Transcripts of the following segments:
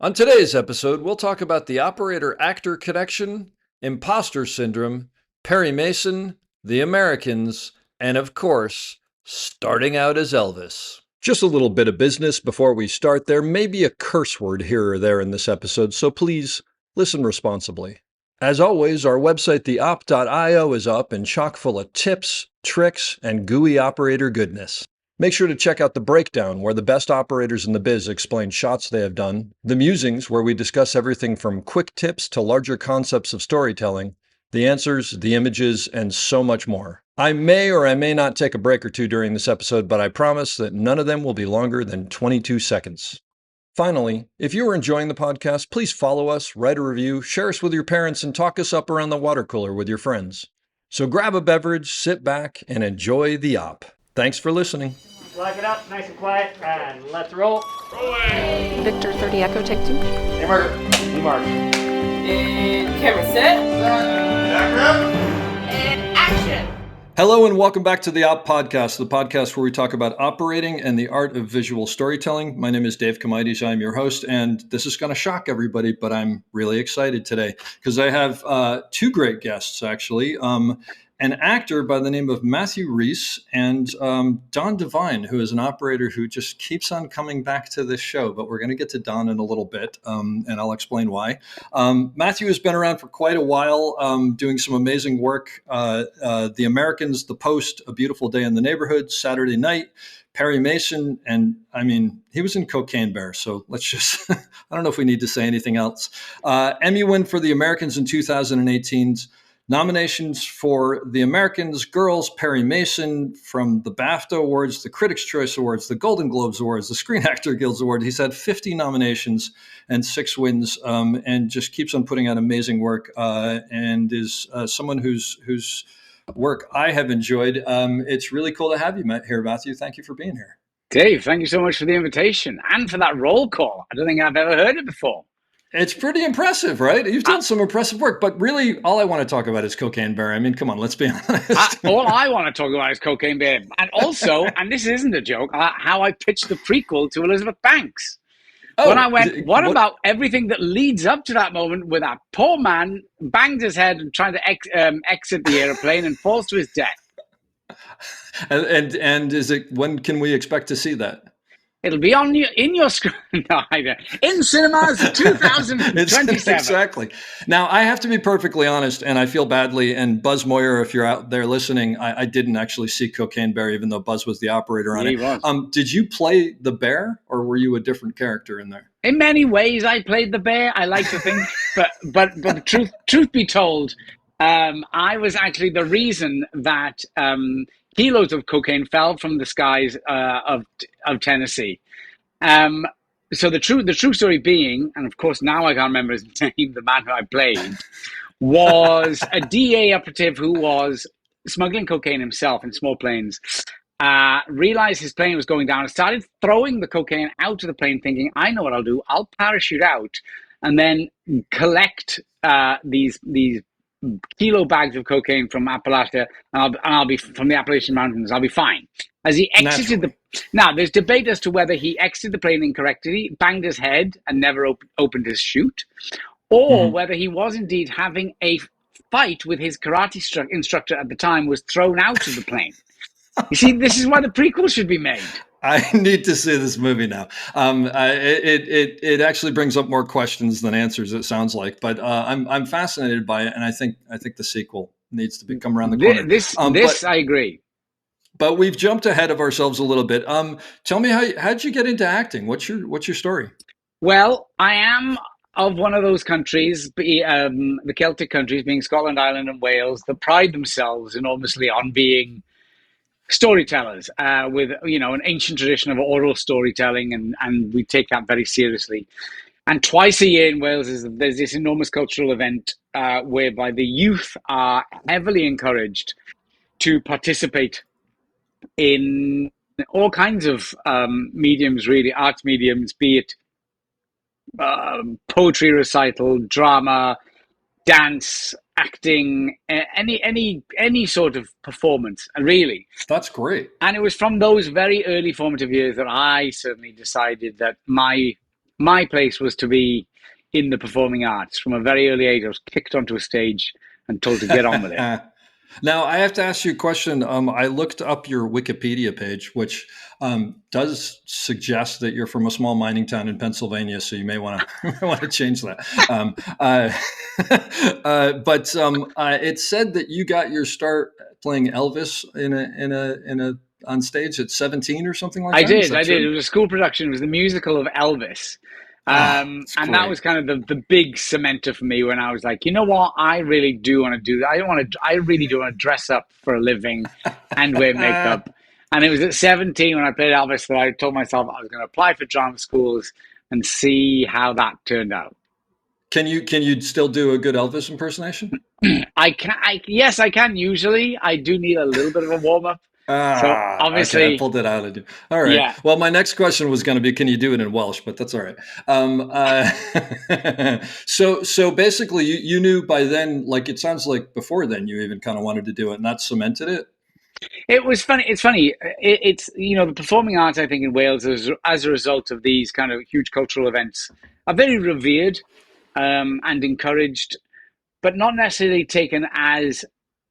On today's episode, we'll talk about the operator-actor connection, imposter syndrome, Perry Mason, the Americans, and of course, starting out as Elvis. Just a little bit of business before we start. There may be a curse word here or there in this episode, so please listen responsibly. As always, our website, theop.io, is up and chock full of tips, tricks, and gooey operator goodness. Make sure to check out the breakdown, where the best operators in the biz explain shots they have done, the musings, where we discuss everything from quick tips to larger concepts of storytelling, the answers, the images, and so much more. I may or I may not take a break or two during this episode, but I promise that none of them will be longer than 22 seconds. Finally, if you are enjoying the podcast, please follow us, write a review, share us with your parents, and talk us up around the water cooler with your friends. So grab a beverage, sit back, and enjoy the op. Thanks for listening. Lock it up, nice and quiet, and let's roll. Rolling. Victor 30 Echo, take 2. Hey, Margaret. D-Mark. And camera set. And action. Hello and welcome back to the Op Podcast, the podcast where we talk about operating and the art of visual storytelling. My name is Dave Comides. I'm your host, and this is going to shock everybody, but I'm really excited today because I have two great guests, actually. An actor by the name of Matthew Rhys and Don Devine, who is an operator who just keeps on coming back to this show. But we're going to get to Don in a little bit, and I'll explain why. Matthew has been around for quite a while, doing some amazing work. The Americans, The Post, A Beautiful Day in the Neighborhood, Saturday Night, Perry Mason, and I mean, he was in Cocaine Bear. So let's just, I don't know if we need to say anything else. Emmy win for The Americans in 2018. Nominations for The Americans, Girls, Perry Mason, from the BAFTA Awards, the Critics' Choice Awards, the Golden Globes Awards, the Screen Actor Guild Award. He's had 50 nominations and 6 wins, and just keeps on putting out amazing work, and is someone whose work I have enjoyed. It's really cool to have you here, Matthew. Thank you for being here. Dave, thank you so much for the invitation and for that roll call. I don't think I've ever heard it before. It's pretty impressive, right? You've done some impressive work, but really all I want to talk about is Cocaine Bear. I mean, come on, let's be honest. All I want to talk about is Cocaine Bear. And also, and this isn't a joke, how I pitched the prequel to Elizabeth Banks. When I went, what about everything that leads up to that moment where that poor man banged his head and trying to exit the airplane and falls to his death? And is it, when can we expect to see that? It'll be on in your screen. No, in cinemas 2027. Exactly. Now, I have to be perfectly honest, and I feel badly. And Buzz Moyer, if you're out there listening, I didn't actually see Cocaine Bear, even though Buzz was the operator on it. Did you play the bear, or were you a different character in there? In many ways, I played the bear. I like to think, but truth be told, I was actually the reason that kilos of cocaine fell from the skies of Tennessee. So the true story being, and of course now I can't remember his name, the man who I played, was a DA operative who was smuggling cocaine himself in small planes. Realized his plane was going down and started throwing the cocaine out of the plane, thinking, I know what I'll do. I'll parachute out and then collect these kilo bags of cocaine from Appalachia, and I'll be from the Appalachian Mountains. I'll be fine. As he exited now, there's debate as to whether he exited the plane incorrectly, banged his head, and never opened his chute, or whether he was indeed having a fight with his karate instructor at the time, was thrown out of the plane. You see, this is why the prequel should be made. I need to see this movie now. It actually brings up more questions than answers, it sounds like. But I'm fascinated by it, and I think the sequel needs to come around the corner. This I agree. But we've jumped ahead of ourselves a little bit. Tell me, how'd you get into acting? What's your story? Well, I am of one of those countries, the Celtic countries, being Scotland, Ireland, and Wales, that pride themselves enormously on being storytellers, with an ancient tradition of oral storytelling, and we take that very seriously. And twice a year in Wales there's this enormous cultural event whereby the youth are heavily encouraged to participate in all kinds of mediums, really, arts mediums, be it poetry recital, drama, dance, acting, any sort of performance, really. That's great. And it was from those very early formative years that I certainly decided that my my place was to be in the performing arts. From a very early age, I was kicked onto a stage and told to get on with it. Now, I have to ask you a question. I looked up your Wikipedia page, which does suggest that you're from a small mining town in Pennsylvania, so you may want to change that. But it said that you got your start playing Elvis in a on stage at 17 or something like that. I did. It was a school production. It was the musical of Elvis. And that was kind of the big cementer for me when I was like, you know what, I really do want to do that. I really do want to dress up for a living and wear makeup. And it was at 17 when I played Elvis that I told myself I was going to apply for drama schools and see how that turned out. Can you still do a good Elvis impersonation? Yes, I can. Usually, I do need a little bit of a warm up. So obviously, okay, I pulled it out of you. All right. Yeah. Well, my next question was going to be, can you do it in Welsh? But that's all right. So basically, you knew by then. Like it sounds like before then, you even kind of wanted to do it, and that cemented it. It was funny. It's funny. It's the performing arts, I think, in Wales, as a result of these kind of huge cultural events, are very revered and encouraged, but not necessarily taken as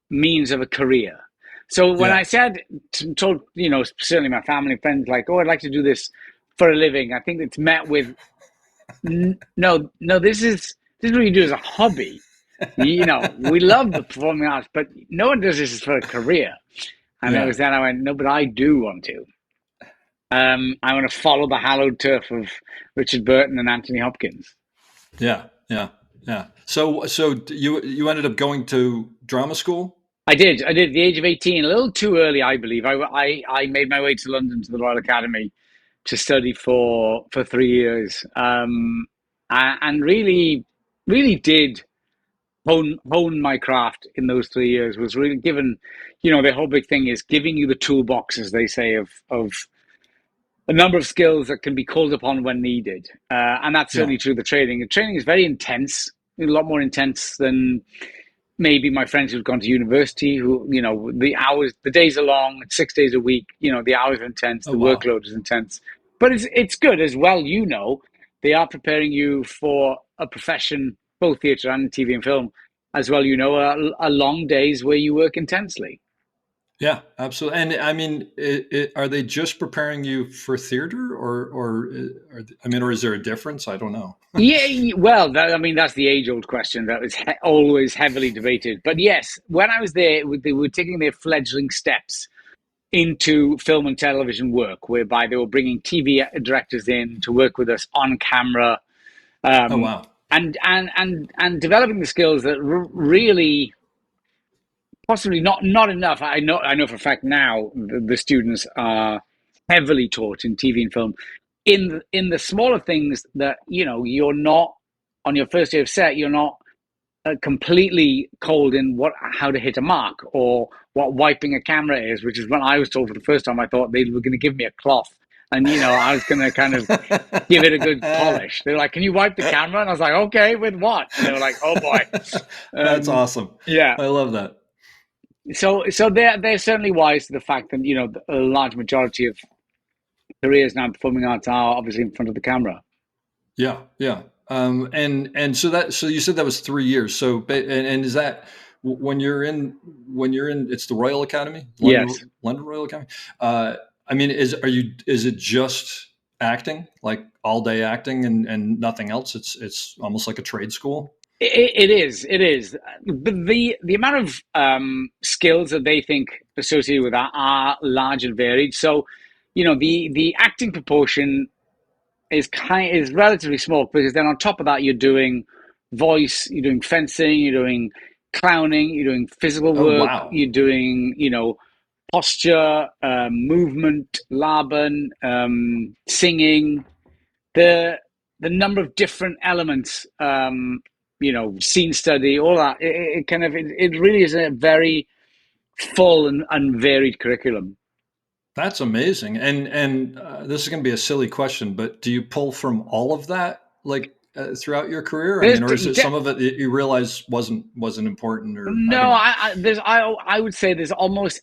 means of a career. So when I told, certainly my family and friends, like, oh, I'd like to do this for a living, I think it's met with, no, this is what you do as a hobby. We love the performing arts, but no one does this for a career. And it was then I went, no, but I do want to. I want to follow the hallowed turf of Richard Burton and Anthony Hopkins. Yeah. So you ended up going to drama school? I did at the age of 18, a little too early, I believe. I made my way to London to the Royal Academy to study for 3 years, and really did hone my craft in those 3 years. Was really given, the whole big thing is giving you the toolbox, as they say, of a number of skills that can be called upon when needed, and that's certainly true. The training is very intense, a lot more intense than maybe my friends who've gone to university, who, the days are long, it's 6 days a week, the hours are intense, the workload is intense, but it's good as well. They are preparing you for a profession, both theatre and TV and film, as well, a long days where you work intensely. Yeah, absolutely. And I mean, are they just preparing you for theater, or is there a difference? I don't know. Yeah, well, that's the age-old question that is always heavily debated. But yes, when I was there, they were taking their fledgling steps into film and television work, whereby they were bringing TV directors in to work with us on camera. Oh wow! And developing the skills that really. Possibly not enough. I know for a fact now the students are heavily taught in TV and film in the smaller things that you're not on your first day of set. You're not completely cold in how to hit a mark or what wiping a camera is, which is when I was told for the first time. I thought they were going to give me a cloth and I was going to kind of give it a good polish. They were like, "Can you wipe the camera?" And I was like, "Okay, with what?" And they were like, "Oh boy." That's awesome. Yeah, I love that. So they're certainly wise to the fact that a large majority of careers now in performing arts are obviously in front of the camera. Yeah. And so you said that was 3 years. So and is that when you're in it's the Royal Academy? Yes, London Royal Academy. Is it just acting, like all day acting and nothing else? It's almost like a trade school. It is. The amount of skills that they think associated with that are large and varied. So, the acting proportion is relatively small, because then on top of that you're doing voice, you're doing fencing, you're doing clowning, you're doing physical work, You're doing posture, movement, laban, singing, the number of different elements. Scene study, all that. It really is a very full and varied curriculum. That's amazing. And this is going to be a silly question, but do you pull from all of that, like throughout your career? Or is it some of it that you realize wasn't important? Or no, I would say there's almost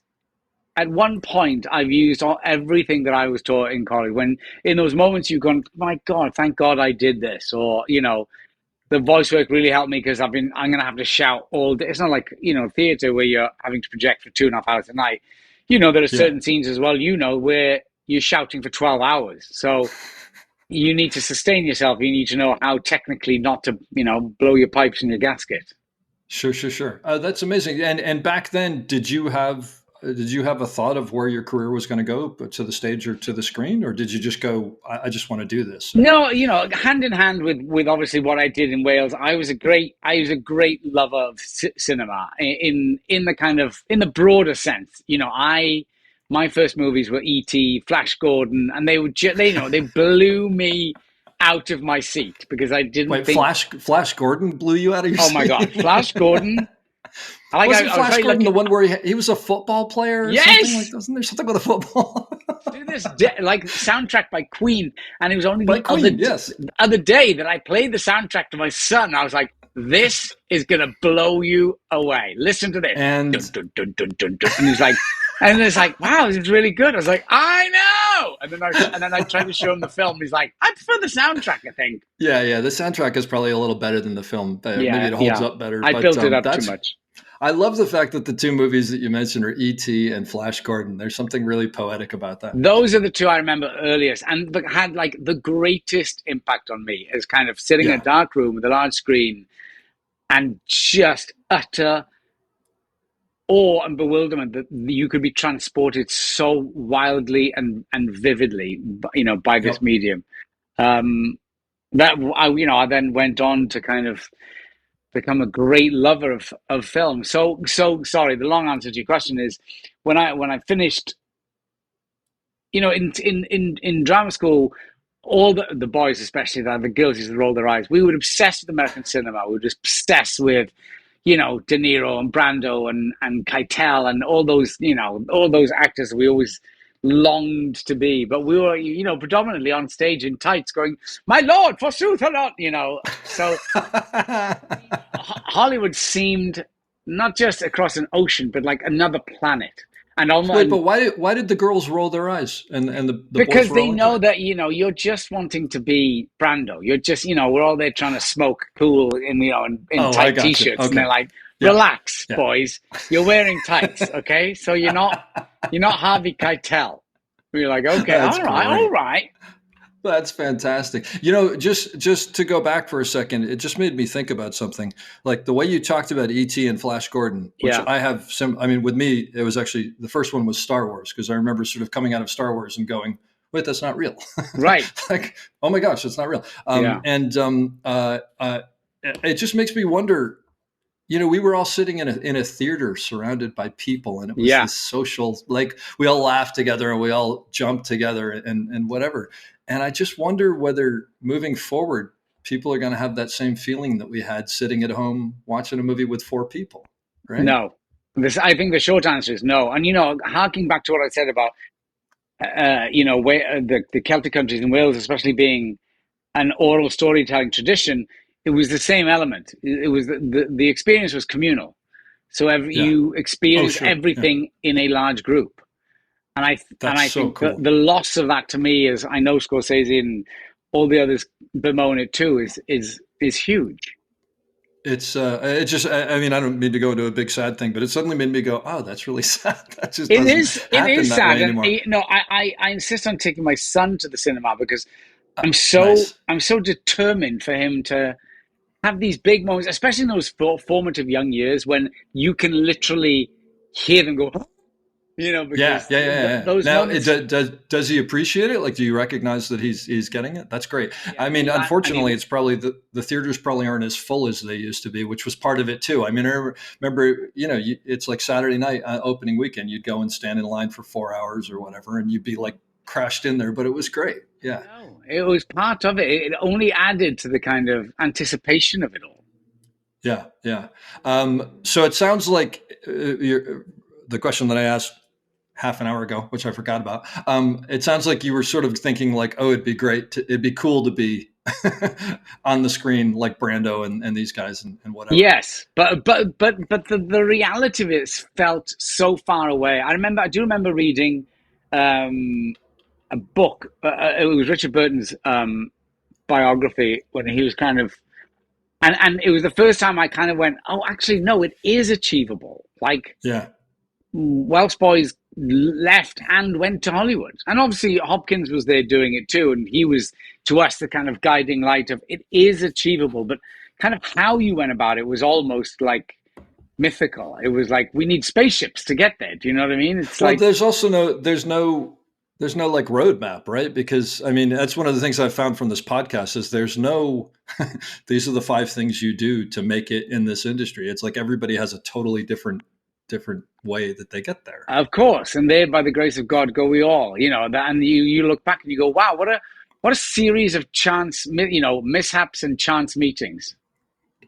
at one point I've used everything that I was taught in college. When in those moments you've gone, my God, thank God I did this, or the voice work really helped me because I'm going to have to shout all day. It's not like theater where you're having to project for 2.5 hours a night. There are Yeah. certain scenes as well. Where you're shouting for 12 hours, so you need to sustain yourself. You need to know how technically not to blow your pipes in your gasket. Sure. That's amazing. And back then, did you have a thought of where your career was going to go, but to the stage or to the screen, or did you just go, I just want to do this? No, hand in hand with obviously what I did in Wales, I was a great lover of cinema in the broader sense. My first movies were E.T., Flash Gordon, and they blew me out of my seat because I didn't Wait, think Flash Gordon blew you out of your seat? Oh my God, Flash Gordon. Wasn't Flash Gordon the one where he was a football player or Yes! something? Like, wasn't there something with a football? To this day, like soundtrack by Queen, and it was only the other day that I played the soundtrack to my son. I was like, this is going to blow you away. Listen to this. And dun, dun, dun, dun, dun. And he's like, and it's like, wow, this is really good. I was like, I know. And then I tried to show him the film. He's like, I prefer the soundtrack, I think. Yeah. The soundtrack is probably a little better than the film. Maybe it holds up better. I built it up too much. I love the fact that the two movies that you mentioned are E.T. and Flash Gordon. There's something really poetic about that. Those are the two I remember earliest and had like the greatest impact on me as kind of sitting in a dark room with a large screen and just utter awe and bewilderment that you could be transported so wildly and vividly, by this medium. That I then went on to kind of become a great lover of film. So sorry. The long answer to your question is when I finished, in drama school, all the boys, especially the girls, used to roll their eyes. We would obsess with American cinema. We would just obsess with, De Niro and Brando and Keitel and all those actors we always longed to be. But we were, predominantly on stage in tights going, my Lord, forsooth or not, So Hollywood seemed not just across an ocean, but like another planet. And but why did the girls roll their eyes and the because boys they know that you're just wanting to be Brando. You're just we're all there trying to smoke cool in tight t-shirts, okay. And they're like, relax, boys, you're wearing tights, okay? So you're not Harvey Keitel. We're like, okay, all right. That's fantastic. Just to go back for a second, it just made me think about something. Like the way you talked about E.T. and Flash Gordon, which I have with me, it was actually, the first one was Star Wars, because I remember sort of coming out of Star Wars and going, wait, that's not real. Right. Like, oh my gosh, it's not real. It just makes me wonder, we were all sitting in a theater surrounded by people, and it was this social, like we all laughed together and we all jumped together and whatever. And I just wonder whether moving forward, people are going to have that same feeling that we had sitting at home watching a movie with 4 people, right? No. I think the short answer is no. And, harking back to what I said about, the Celtic countries and Wales, especially being an oral storytelling tradition, it was the same element. It was the experience was communal. So you experience everything in a large group. And I think cool. the loss of that to me is, I know Scorsese and all the others bemoan it too, is huge. It's it just, I don't mean to go into a big sad thing, but it suddenly made me go, oh, that's really sad. That just it is sad. And I insist on taking my son to the cinema because I'm so determined for him to have these big moments, especially in those formative young years when you can literally hear them go, because those now, moments. Does he appreciate it? Like, do you recognize that he's getting it? That's great. Yeah, unfortunately, it's probably the theaters probably aren't as full as they used to be, which was part of it too. I remember, it's like Saturday night opening weekend, you'd go and stand in line for 4 hours or whatever, and you'd be like crashed in there, but it was great. Yeah. No, it was part of it. It only added to the kind of anticipation of it all. Yeah. So it sounds like the question that I asked half an hour ago, which I forgot about. It sounds like you were sort of thinking like, oh, it'd be cool to be on the screen like Brando and these guys and whatever. Yes, but the reality of it felt so far away. I do remember reading a book. It was Richard Burton's biography when he was kind of, and it was the first time I kind of went, oh, actually, no, it is achievable. Like, yeah, Welsh boys left and went to Hollywood, and obviously Hopkins was there doing it too, and he was to us the kind of guiding light of it is achievable, but kind of how you went about it was almost like mythical. It was like we need spaceships to get there. Do you know what I mean? It's well, like there's also there's no like roadmap, right? Because I mean, that's one of the things I've found from this podcast is there's no these are the 5 things you do to make it in this industry. It's like everybody has a totally different way that they get there. Of course, and there, by the grace of God, go we all. You know that, and you look back and you go, wow, what a series of chance, mishaps and chance meetings.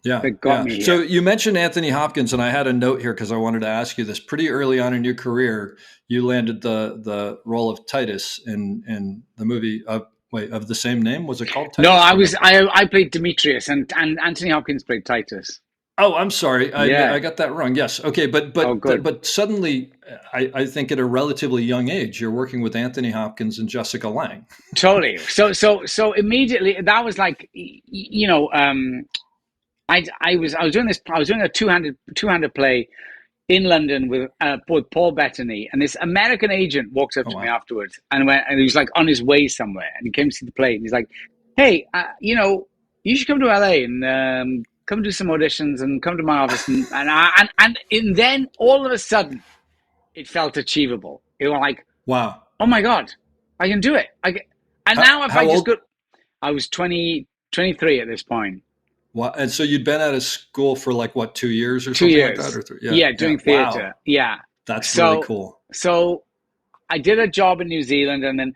Yeah, that got me here. So you mentioned Anthony Hopkins, and I had a note here because I wanted to ask you this. Pretty early on in your career, you landed the role of Titus in the movie of the same name. Was it called Titus? No, I played Demetrius, and Anthony Hopkins played Titus. Oh, I'm sorry. I got that wrong. Yes. Okay. But suddenly, I think at a relatively young age, you're working with Anthony Hopkins and Jessica Lange. Totally. So immediately that was like, I was doing a two-handed play in London with Paul Bettany, and this American agent walked up to me afterwards and he was like on his way somewhere, and he came to see the play, and he's like, hey, you should come to LA and come do some auditions and come to my office. And then all of a sudden, it felt achievable. It was like, wow, oh my God, I can do it. I was 23 at this point. Wow. And so you'd been out of school for like, what, 2 years or 2 something years. like that? Or 3? Yeah, doing theater. Wow. Yeah. That's really cool. So I did a job in New Zealand, and then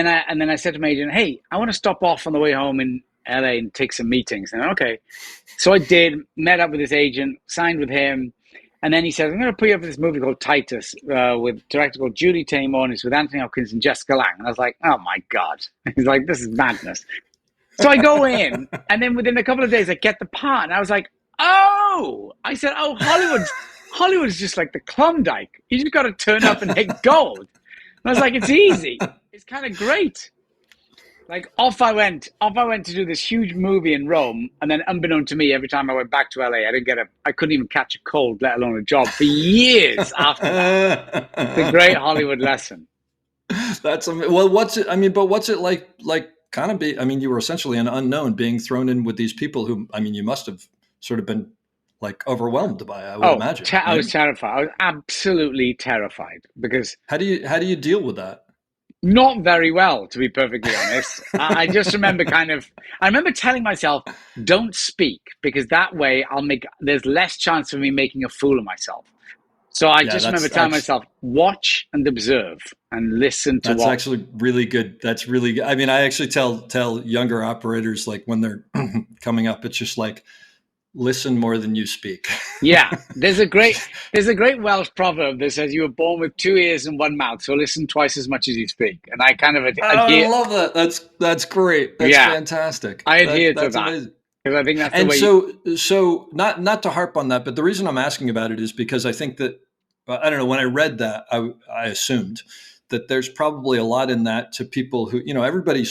I said to my agent, hey, I want to stop off on the way home in LA and take some meetings. And okay. So I did, met up with his agent, signed with him. And then he said, I'm going to put you up for this movie called Titus with a director called Julie Taymor, and it's with Anthony Hopkins and Jessica Lange. And I was like, oh my God. He's like, this is madness. So I go in, and then within a couple of days, I get the part. And I was like, oh! I said, oh, Hollywood's just like the Klondike. You just got to turn up and hit gold. And I was like, it's easy. It's kind of great. Like off I went to do this huge movie in Rome, and then unbeknown to me, every time I went back to LA, I couldn't even catch a cold, let alone a job for years after that. The great Hollywood lesson. That's well. What's it like? Kind of you were essentially an unknown being thrown in with these people who, you must have sort of been like overwhelmed by, I would imagine. Right? I was terrified. I was absolutely terrified because. How do you deal with that? Not very well, to be perfectly honest. I just remember I remember telling myself, don't speak, because that way there's less chance of me making a fool of myself. So I just remember telling myself, watch and observe and listen to. That's actually really good. That's really good. I actually tell younger operators, like when they're coming up, it's just like, listen more than you speak. Yeah. There's a great Welsh proverb that says you were born with 2 ears and 1 mouth, so listen twice as much as you speak. And I kind of adhere. I love that. That's great. That's fantastic. I adhere to that. Amazing. Because I think that's the way. So not to harp on that, but the reason I'm asking about it is because I think that, I don't know, when I read that, I assumed that there's probably a lot in that to people who, everybody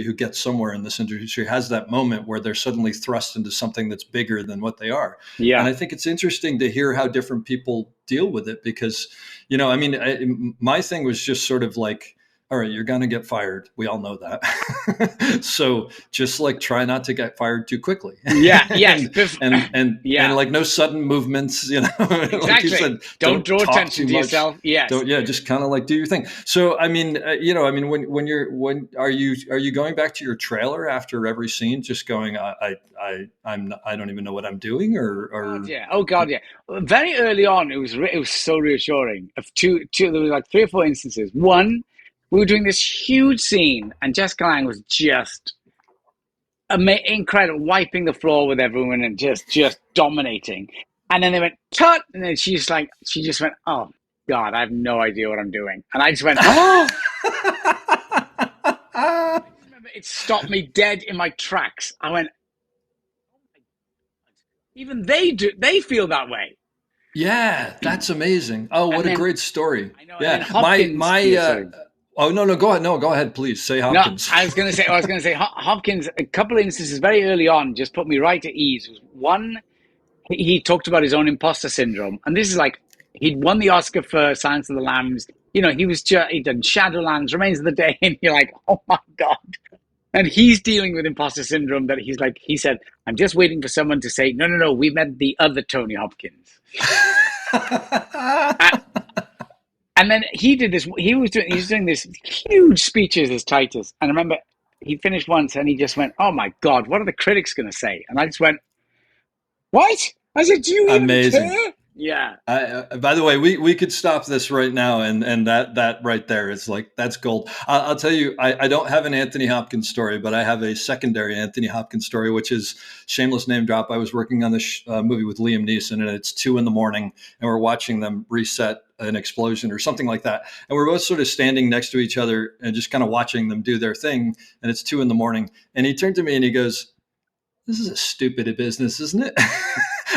who gets somewhere in this industry has that moment where they're suddenly thrust into something that's bigger than what they are. Yeah. And I think it's interesting to hear how different people deal with it because, my thing was just sort of like, all right, you're going to get fired. We all know that. So just like try not to get fired too quickly. Yeah. Yes. and like no sudden movements, Exactly. Like you said, don't draw attention to yourself. Yes. Just kind of like do your thing. So, when are you going back to your trailer after every scene, just going, I don't even know what I'm doing or. Oh God. Yeah. Very early on, it was so reassuring of two, there was like 3 or 4 instances. One, we were doing this huge scene, and Jessica Lange was just incredible, wiping the floor with everyone and just dominating. And then they went, cut! And then she just went, oh, God, I have no idea what I'm doing. And I just went, oh! I It stopped me dead in my tracks. I went, even they feel that way. Yeah, that's amazing. Oh, what And a then great story. I know, and then Yeah. Hopkins. Yeah, sorry. Oh, no, go ahead. No, go ahead, please. Say No, Hopkins. I was going to say Hopkins. A couple of instances very early on just put me right at ease. One, he talked about his own imposter syndrome, and this is like he'd won the Oscar for Silence of the Lambs. You know, he'd done Shadowlands, Remains of the Day, and you're like, oh my god. And he's dealing with imposter syndrome that he said, I'm just waiting for someone to say, no, we met the other Tony Hopkins. And then he did this. He was doing this huge speeches as Titus. And I remember he finished once and he just went, "Oh my God, what are the critics going to say?" And I just went, "What?" I said, "Do you even care?" Yeah. By the way, we could stop this right now, and that right there is like that's gold. I'll tell you, I don't have an Anthony Hopkins story, but I have a secondary Anthony Hopkins story, which is shameless name drop. I was working on this movie with Liam Neeson, and it's 2 a.m, and we're watching them reset an explosion or something like that, and we're both sort of standing next to each other and just kind of watching them do their thing. And it's 2 a.m, and he turned to me and he goes, "This is a stupid business, isn't it?"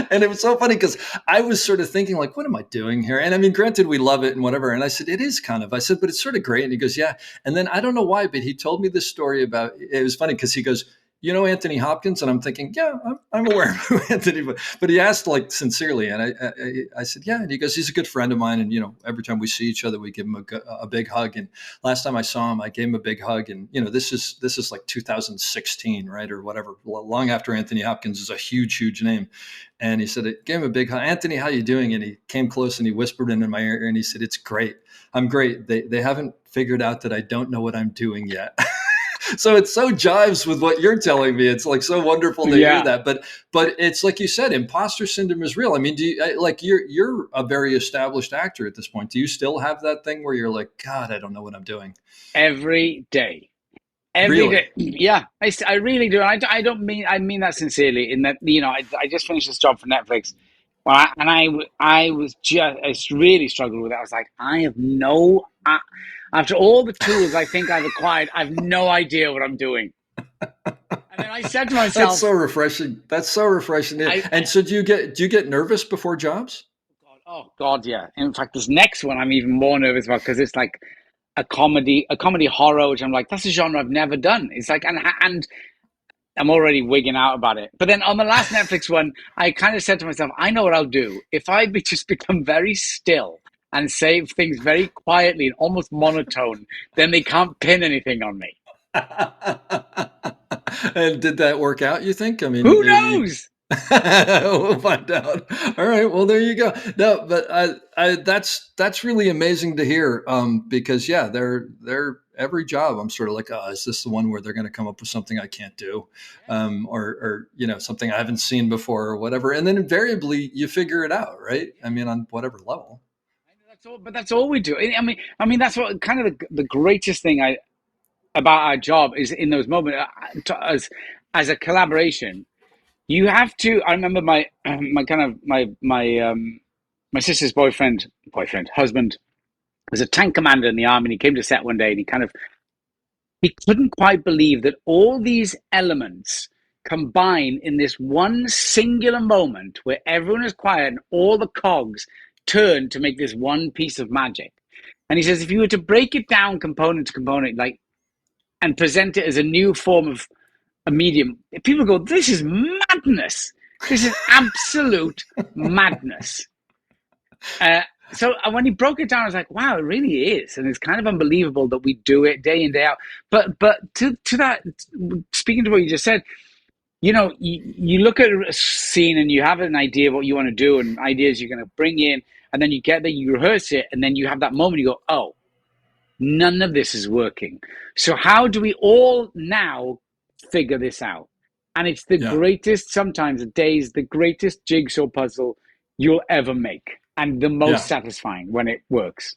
And it was so funny because I was sort of thinking like, what am I doing here? And I mean, granted, we love it and whatever. And I said, it is kind of, I said, but it's sort of great. And he goes, yeah. And then I don't know why, but he told me this story about, it was funny because he goes, you know, Anthony Hopkins? And I'm thinking, yeah, I'm aware of who Anthony, but he asked like sincerely. And I said, yeah. And he goes, he's a good friend of mine. And, you know, every time we see each other, we give him a big hug. And last time I saw him, I gave him a big hug. And, you know, this is like 2016, right? Or whatever, long after Anthony Hopkins is a huge, huge name. And he said, it gave him a big hug. Anthony, how you doing? And he came close and he whispered in my ear and he said, it's great. I'm great. They haven't figured out that I don't know what I'm doing yet. So it so jives with what you're telling me. It's like so wonderful to hear that. But it's like you said, imposter syndrome is real. I mean, do you like you're a very established actor at this point. Do you still have that thing where you're like, God, I don't know what I'm doing? Every day. Every day. Yeah, I really do. I mean that sincerely. In that, you know, I just finished this job for Netflix, I really struggled with it. I was like, I have no. After all the tools I think I've acquired, I have no idea what I'm doing. And then I said to myself, "That's so refreshing. That's so refreshing." And so, do you get nervous before jobs? Oh God, yeah. In fact, this next one I'm even more nervous about because it's like a comedy horror, which I'm like, that's a genre I've never done. It's like, and I'm already wigging out about it. But then on the last Netflix one, I kind of said to myself, I know what I'll do. If I just become very still and say things very quietly and almost monotone, then they can't pin anything on me. And did that work out, you think? I mean, who knows? We'll find out. All right. Well, there you go. No, but that's really amazing to hear. Because yeah, they're every job. I'm sort of like, oh, is this the one where they're going to come up with something I can't do, or you know, something I haven't seen before or whatever. And then invariably you figure it out, right? I mean, on whatever level. That's all we do. I mean, that's what kind of the greatest thing about our job is in those moments as a collaboration. You have to. I remember my sister's husband was a tank commander in the army, and he came to set one day, and he couldn't quite believe that all these elements combine in this one singular moment where everyone is quiet and all the cogs turn to make this one piece of magic. And he says, if you were to break it down component to component, like, and present it as a new form of a medium, people go, this is madness. This is absolute madness. So when he broke it down, I was like, wow, it really is. And it's kind of unbelievable that we do it day in, day out. But to that, speaking to what you just said, you know, you look at a scene and you have an idea of what you want to do and ideas you're going to bring in, and then you get there, you rehearse it, and then you have that moment, you go, oh, none of this is working. So how do we all now figure this out? And it's the greatest, sometimes a day's the greatest jigsaw puzzle you'll ever make, and the most satisfying when it works.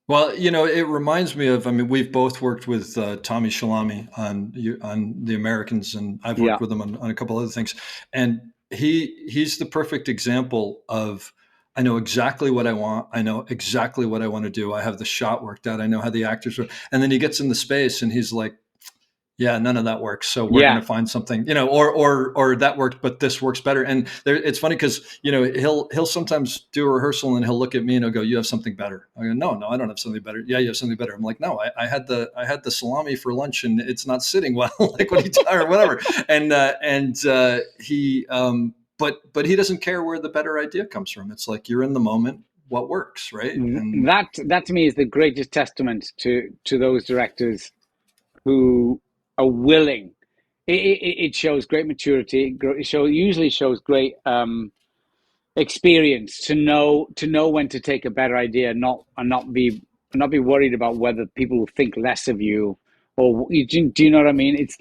Well, you know, it reminds me of, I mean, we've both worked with Tommy Shalami on The Americans, and I've worked with him on a couple other things. And he's the perfect example of, I know exactly what I want. I know exactly what I want to do. I have the shot worked out. I know how the actors are. And then he gets in the space and he's like, yeah, none of that works. So we're going Yeah. to find something, or that worked, but this works better. And it's funny because, he'll sometimes do a rehearsal and he'll look at me and he'll go, "You have something better." I go, No, I don't have something better. Yeah, you have something better. I'm like, "No, I had the salami for lunch and it's not sitting well." Like, what are you or whatever. But he doesn't care where the better idea comes from. It's like, you're in the moment, what works, right? And That to me is the greatest testament to those directors who are willing. It shows great maturity. Usually shows great experience to know when to take a better idea, not be worried about whether people will think less of you, or do you know what I mean? It's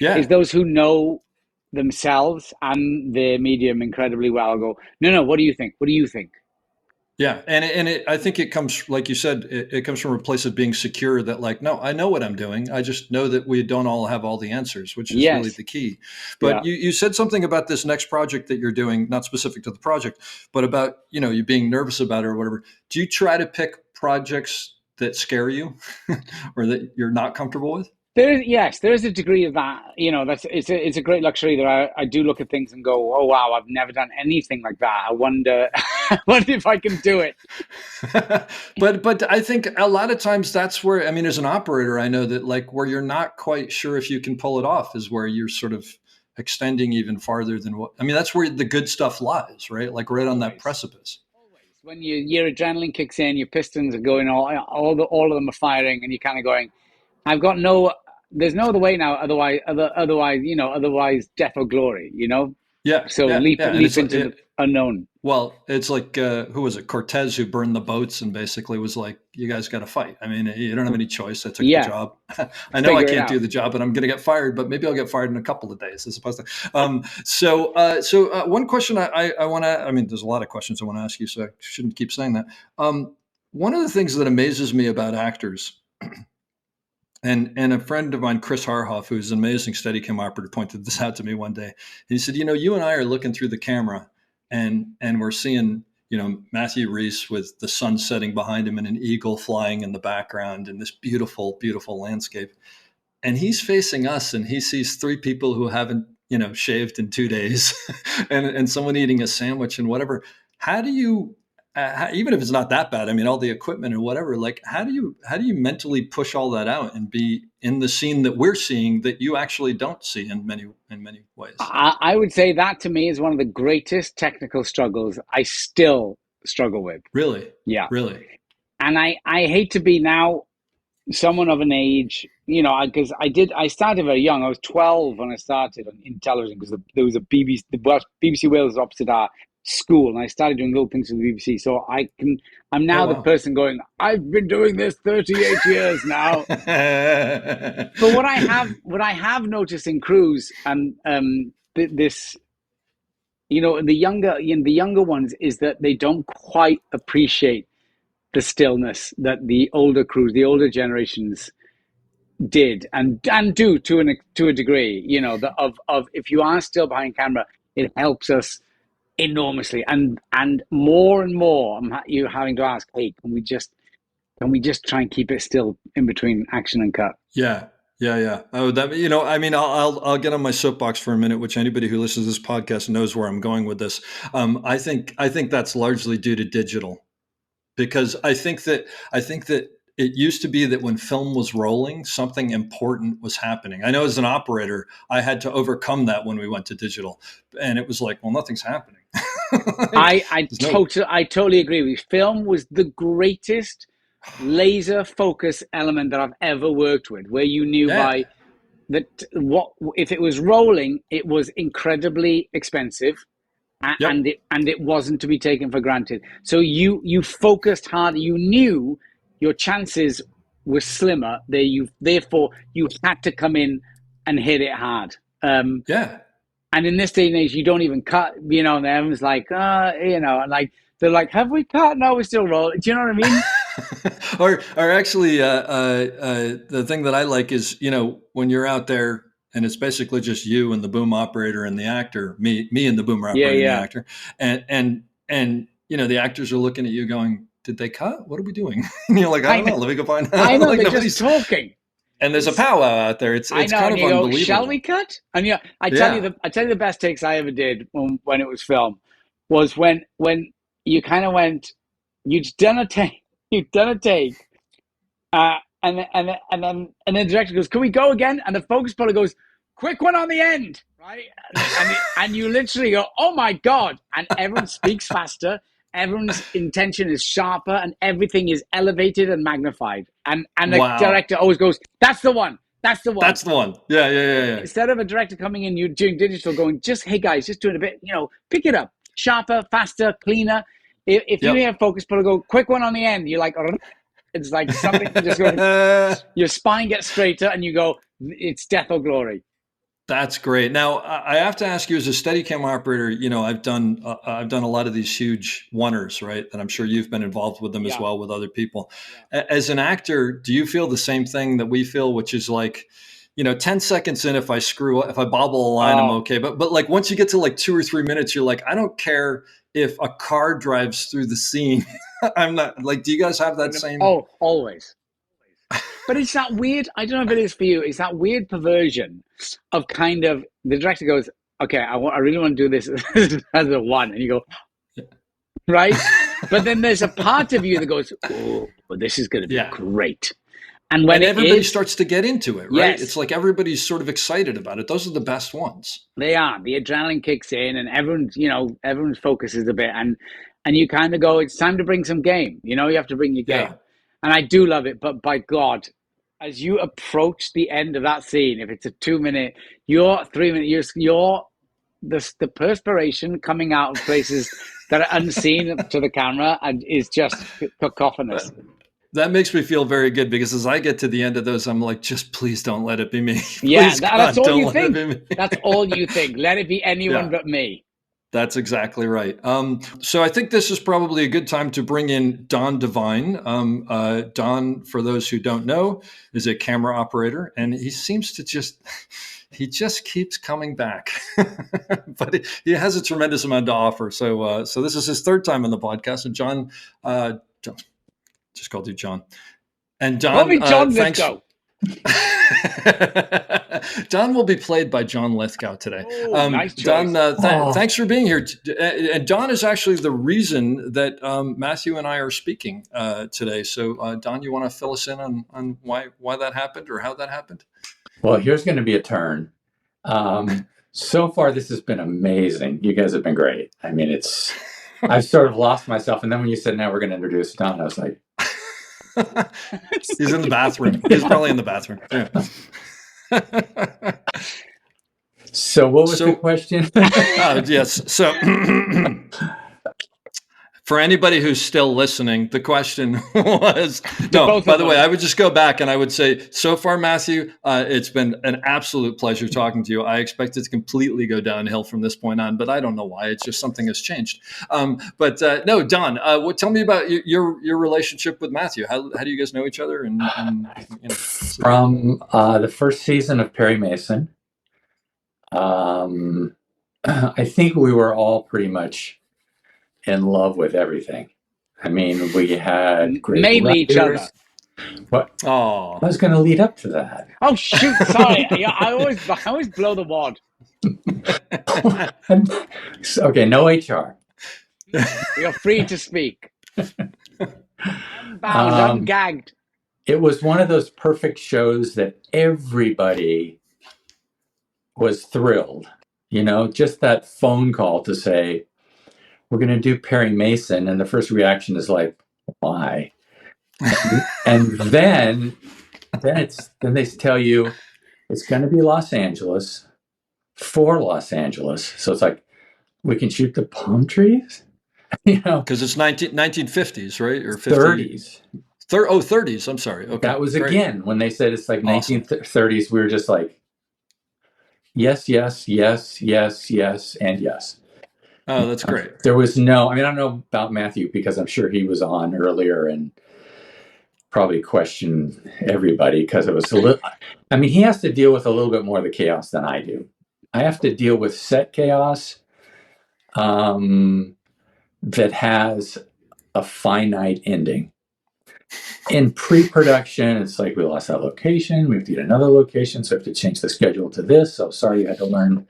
yeah. those who know themselves and their medium incredibly well. Go, no, what do you think? What do you think? Yeah, I think it comes, like you said, it comes from a place of being secure, that, like, no, I know what I'm doing. I just know that we don't all have all the answers, which is really Yes. the key. Yeah. But you said something about this next project that you're doing, not specific to the project, but about, you being nervous about it or whatever. Do you try to pick projects that scare you or that you're not comfortable with? There is a degree of that. It's a great luxury that I do look at things and go, oh wow, I've never done anything like that. I wonder, if I can do it. But I think a lot of times that's where, I mean, as an operator, I know that, like, where you're not quite sure if you can pull it off is where you're sort of extending even farther than what, I mean, that's where the good stuff lies, right? Like, right on that precipice. Always, when your adrenaline kicks in, your pistons are going, all of them are firing, and you're kind of going, there's no other way now. Otherwise, death or glory. Yeah. So Yeah. leap Yeah. And into the unknown. Well, it's like, who was it? Cortez, who burned the boats and basically was like, "You guys got to fight. I mean, you don't have any choice. I took the job. I know I can't do the job, and I'm going to get fired, but maybe I'll get fired in a couple of days as opposed to." So one question I want to, I mean, there's a lot of questions I want to ask you, so I shouldn't keep saying that. One of the things that amazes me about actors, and a friend of mine, Chris Harhoff, who's an amazing Steadicam operator, pointed this out to me one day. He said, "You and I are looking through the camera, and we're seeing, Matthew Rhys with the sun setting behind him and an eagle flying in the background and this beautiful, beautiful landscape. And he's facing us, and he sees three people who haven't, shaved in 2 days, and someone eating a sandwich and whatever. How do you?" Even if it's not that bad, I mean, all the equipment and whatever, like, how do you mentally push all that out and be in the scene that we're seeing that you actually don't see in many ways? I would say that to me is one of the greatest technical struggles I still struggle with. Really? Yeah. Really? And I hate to be now someone of an age, because I started very young. I was 12 when I started in television, because there was a BBC Wales opposite our school, and I started doing little things for the BBC. So I'm now the person going, I've been doing this 38 years now. But what I have noticed in crews, and this, the younger ones, is that they don't quite appreciate the stillness that the older crews, the older generations did and do to a degree. Of if you are still behind camera, it helps us enormously, and more and more you having to ask, hey, can we just try and keep it still in between action and cut? Yeah. Oh, that, I mean, I'll get on my soapbox for a minute, which anybody who listens to this podcast knows where I'm going with this. I think that's largely due to digital, because I think that it used to be that when film was rolling, something important was happening. I know as an operator, I had to overcome that when we went to digital, and it was like, well, nothing's happening. I totally agree with you. Film was the greatest laser focus element that I've ever worked with, where you knew by that if it was rolling, it was incredibly expensive. And it wasn't to be taken for granted. So you focused hard. You knew your chances were slimmer. Therefore, you had to come in and hit it hard. And in this day and age, you don't even cut. And everyone's like, and like they're like, have we cut? No, we're still rolling. Do you know what I mean? or actually, the thing that I like is, when you're out there, and it's basically just you and the boom operator and the actor, me and the boom operator and the actor. And the actors are looking at you going, did they cut? What are we doing? And you're like, I don't know. Let me go find out. I know, like, they're just talking. And there's a powwow out there. It's I know, kind and of you go, unbelievable. shall we cut? And yeah, I tell you the best takes I ever did when it was filmed was when you kind of went, you'd done a take, and then the director goes, "Can we go again?" And the focus puller goes, "Quick one on the end, right?" And you literally go, "Oh my god!" And everyone speaks faster. Everyone's intention is sharper, and everything is elevated and magnified. And the director always goes, "That's the one. That's the one. That's the one." Yeah. Instead of a director coming in, you doing digital, going, "Just hey guys, just doing a bit, pick it up, sharper, faster, cleaner." If you hear focus puller go, "Quick one on the end," you're like, it's like something just goes, your spine gets straighter, and you go, "It's death or glory." That's great. Now, I have to ask you, as a Steadicam operator, I've done a lot of these huge oneers, right? And I'm sure you've been involved with them as well with other people. Yeah. As an actor, do you feel the same thing that we feel, which is like, 10 seconds in, if I bobble a line, I'm okay. But like once you get to like 2 or 3 minutes, you're like, I don't care if a car drives through the scene. I'm not like, do you guys have that same? Oh, always. But it's that weird, I don't know if it is for you, it's that weird perversion of kind of, the director goes, "Okay, I really want to do this as a one." And you go, right? But then there's a part of you that goes, "Oh, this is going to be great." And when everybody starts to get into it, right? Yes. It's like everybody's sort of excited about it. Those are the best ones. They are. The adrenaline kicks in, and everyone's focus is a bit, and you kind of go, it's time to bring some game. You have to bring your game. Yeah. And I do love it, but by God, as you approach the end of that scene, if it's a 2 minute, you're 3 minutes, you're the perspiration coming out of places that are unseen to the camera and is just cacophonous. That makes me feel very good, because as I get to the end of those, I'm like, just please don't let it be me. Please, that's all you think. That's all you think. Let it be anyone but me. That's exactly right. So I think this is probably a good time to bring in Don Devine. Don, for those who don't know, is a camera operator, and he seems to just keeps coming back. But he has a tremendous amount to offer. So this is his third time on the podcast. And John, just called you John. And Don, call me John Lithgow. Don will be played by John Lithgow today. Nice choice. Don, thanks for being here. And Don is actually the reason that Matthew and I are speaking today. So, Don, you want to fill us in on why that happened or how that happened? Well, here's going to be a turn. So far, this has been amazing. You guys have been great. I mean, I've sort of lost myself. And then when you said, now we're going to introduce Don, I was like, he's in the bathroom. He's probably in the bathroom. Yeah. So what was the question? Yes. So for anybody who's still listening, the question was, no, by the way, I would just go back and I would say, so far, Matthew, it's been an absolute pleasure talking to you. I expect it to completely go downhill from this point on, but I don't know why. It's just something has changed. But no, Don, tell me about your relationship with Matthew. How do you guys know each other? From the first season of Perry Mason, I think we were all pretty much in love with everything. I mean, we had great mainly each other. What? Oh, I was going to lead up to that. Oh shoot! Sorry, I always blow the wad. Okay, no HR. You're free to speak. Unbound, ungagged. It was one of those perfect shows that everybody was thrilled. Just that phone call to say, we're going to do Perry Mason. And the first reaction is like, why? And then they tell you it's going to be Los Angeles for Los Angeles. So it's like, we can shoot the palm trees, because it's 1950s, right? Or 30s. 30s. I'm sorry. Okay. That was again, when they said it's like awesome. 1930s, we were just like, yes, yes, yes, yes, yes, and yes. Oh, that's great. There was I don't know about Matthew, because I'm sure he was on earlier and probably questioned everybody, because it was he has to deal with a little bit more of the chaos than I do. I have to deal with set chaos that has a finite ending. in pre-production, it's like, we lost that location, we have to get another location, so we have to change the schedule to this. So sorry you had to learn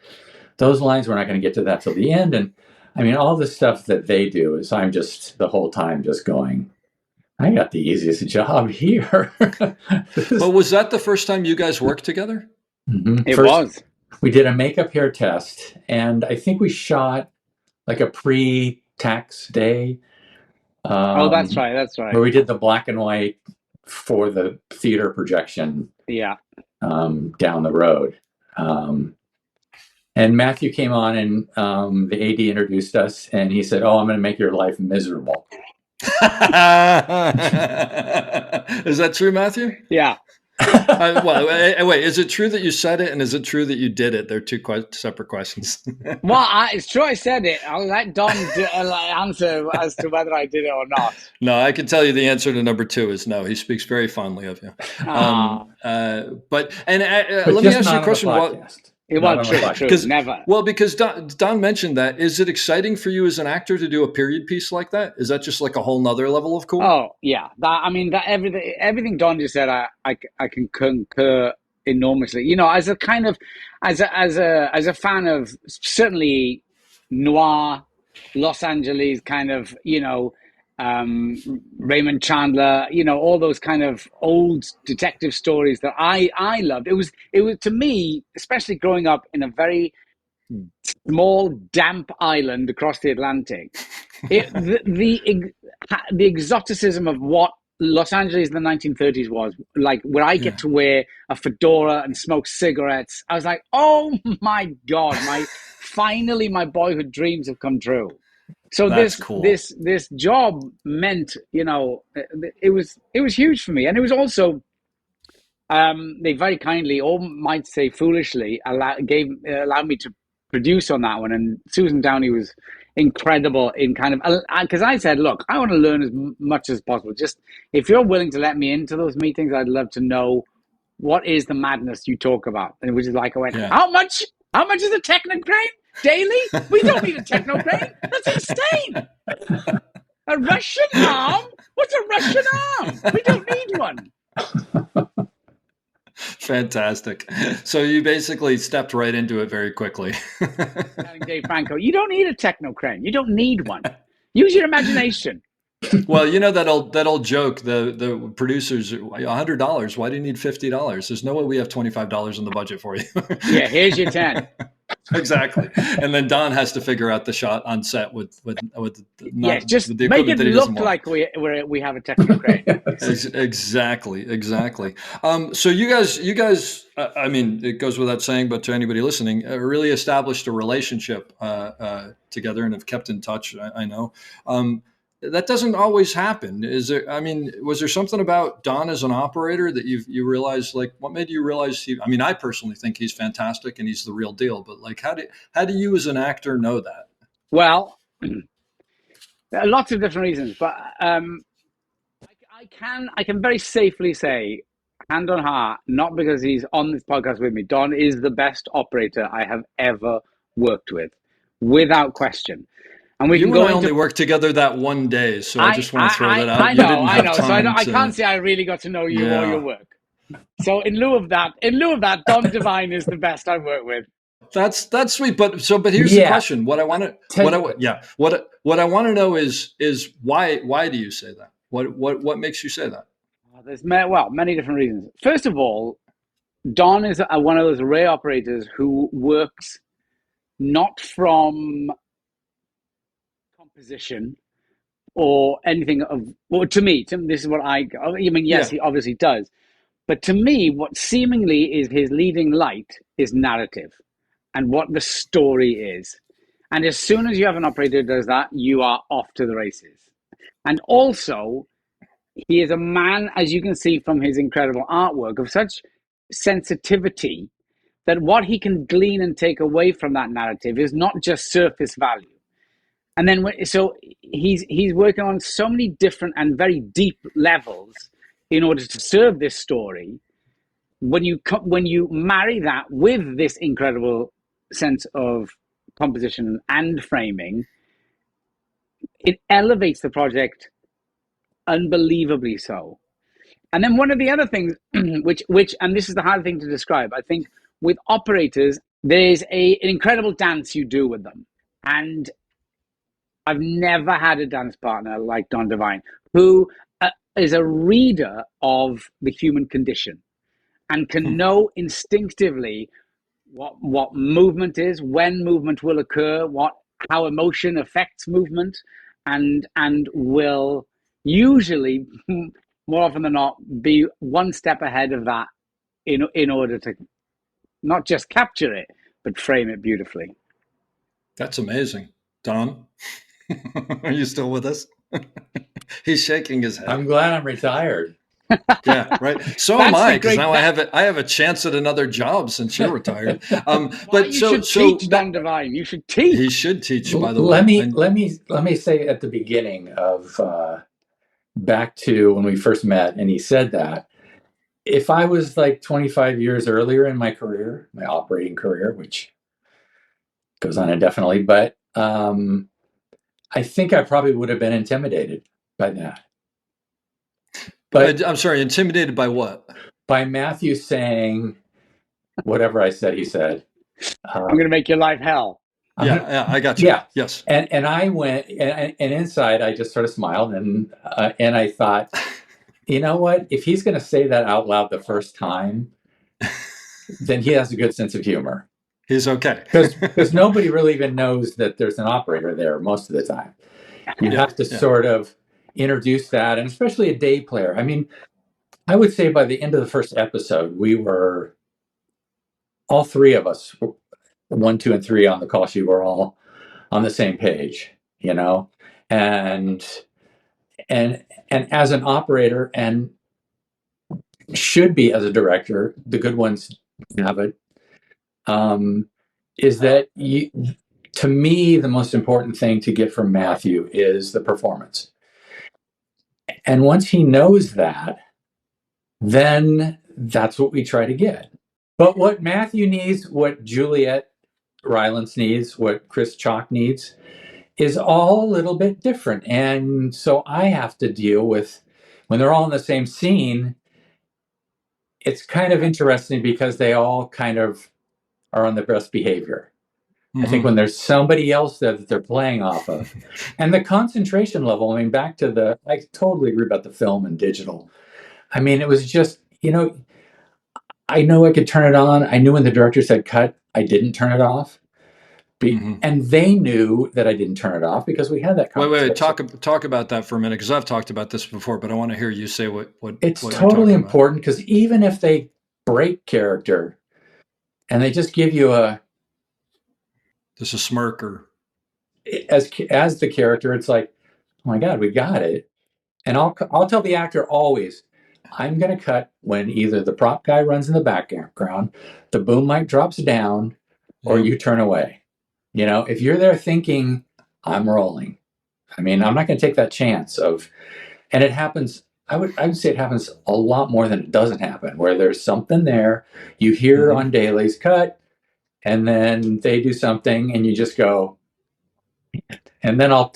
those lines. We're not going to get to that till the end. And I mean, all the stuff that they do is I'm just the whole time just going, I got the easiest job here. Well, was that the first time you guys worked together? Mm-hmm. It was. We did a makeup hair test, and I think we shot like a pre-tax day. That's right. Where we did the black and white for the theater projection. Yeah. Down the road. And Matthew came on, and the AD introduced us, and he said, "Oh, I'm going to make your life miserable." Is that true, Matthew? Yeah. Wait, is it true that you said it, and is it true that you did it? They're two separate questions. Well, it's true I said it. I'll let Don answer as to whether I did it or not. No, I can tell you the answer to number 2 is no. He speaks very fondly of you. But let me ask you a question. It wasn't true. Never. Well, because Don mentioned that. Is it exciting for you as an actor to do a period piece like that? Is that just like a whole nother level of cool? Oh yeah, everything Don just said, I can concur enormously. You know, as a fan of certainly noir, Los Angeles kind of, you know, Raymond Chandler, you know, all those kind of old detective stories that I loved. It was to me, especially growing up in a very small, damp island across the Atlantic, the exoticism of what Los Angeles in the 1930s was like, where I get to wear a fedora and smoke cigarettes. I was like, oh my God, finally my boyhood dreams have come true. So this job meant, you know, it was huge for me. And it was also, they very kindly, or might say foolishly, allowed me to produce on that one. And Susan Downey was incredible in kind of, because I said, look, I want to learn as much as possible. Just if you're willing to let me into those meetings, I'd love to know what is the madness you talk about. And it was just like, I went, how much is a technocrane daily? We don't need a technocrane. That's insane. A Russian arm? What's a Russian arm? We don't need one. Fantastic. So you basically stepped right into it very quickly. Telling Dave Franco, you don't need a technocrane. You don't need one. Use your imagination. Well, you know that old joke, the producers, $100. Why do you need $50? There's no way we have $25 in the budget for you. Yeah, here's your 10. Exactly. And then Don has to figure out the shot on set with just the make it that he look like we have a technocrane. Exactly. So you guys, I mean, it goes without saying, but to anybody listening, really established a relationship together and have kept in touch. I know. That doesn't always happen. Is there? I mean, was there something about Don as an operator that you realized? Like, what made you realize I mean, I personally think he's fantastic and he's the real deal. But like, how do you as an actor know that? Well, there are lots of different reasons, but I can very safely say, hand on heart, not because he's on this podcast with me, Don is the best operator I have ever worked with, without question. And we only worked together that one day, so I just want to throw that out. I know. So I can't say I really got to know you or your work. So in lieu of that, Don Devine is the best I've worked with. That's sweet, but here's the question. What I want to know is why do you say that? What makes you say that? There's many different reasons. First of all, Don is one of those rare operators who works not from composition or anything to me, this is what I mean, yes, he obviously does, but to me, what seemingly is his leading light is narrative and what the story is. And as soon as you have an operator who does that, you are off to the races. And also, he is a man, as you can see from his incredible artwork, of such sensitivity that what he can glean and take away from that narrative is not just surface value. And then, so he's working on so many different and very deep levels in order to serve this story. When you marry that with this incredible sense of composition and framing, it elevates the project unbelievably so. And then one of the other things, which, and this is the hard thing to describe, I think with operators, there's an incredible dance you do with them. And I've never had a dance partner like Don Devine, who is a reader of the human condition and can know instinctively what movement is, when movement will occur, how emotion affects movement, and will usually, more often than not, be one step ahead of that in order to not just capture it, but frame it beautifully. That's amazing. Don, are you still with us? He's shaking his head. I'm glad I'm retired. Yeah, right. So am I, because now I have a chance at another job since you're retired. But you should teach Don Devine. You should teach. He should teach, by the way. Let me say at the beginning of back to when we first met, and he said that if I was like 25 years earlier in my career, my operating career, which goes on indefinitely, but I think I probably would have been intimidated by that. But I'm sorry, intimidated by what? By Matthew saying whatever I said he said. I'm going to make your life hell. Yeah, I got you. Yeah. Yes. And I went, and inside I just sort of smiled, and I thought, you know what? If he's going to say that out loud the first time, then he has a good sense of humor. He's okay. Because nobody really even knows that there's an operator there most of the time. You have to sort of introduce that, and especially a day player. I mean, I would say by the end of the first episode, we were, all three of us, 1, 2, and 3 on the call sheet, were all on the same page, you know? And as an operator, and should be as a director, the good ones have it, is that to me, the most important thing to get from Matthew is the performance. And once he knows that, then that's what we try to get. But what Matthew needs, what Juliet Rylance needs, what Chris Chalk needs, is all a little bit different. And so I have to deal with, when they're all in the same scene, it's kind of interesting because they all kind of are on their best behavior. I think when there's somebody else that they're playing off of, and the concentration level, I mean, I totally agree about the film and digital. I mean, it was just, I know I could turn it on. I knew when the director said cut, I didn't turn it off. And they knew that I didn't turn it off because we had that conversation. Wait, talk about that for a minute, because I've talked about this before, but I want to hear you say what it's totally important, because even if they break character and they just give you just a smirk, or as the character, it's like, oh my God, we got it. And I'll tell the actor always, I'm going to cut when either the prop guy runs in the background, the boom mic drops down, or you turn away. If you're there thinking, I'm rolling, I mean, I'm not going to take that chance of, and it happens, I would say it happens a lot more than it doesn't happen, where there's something there, you hear on dailies cut, and then they do something and you just go, and then I'll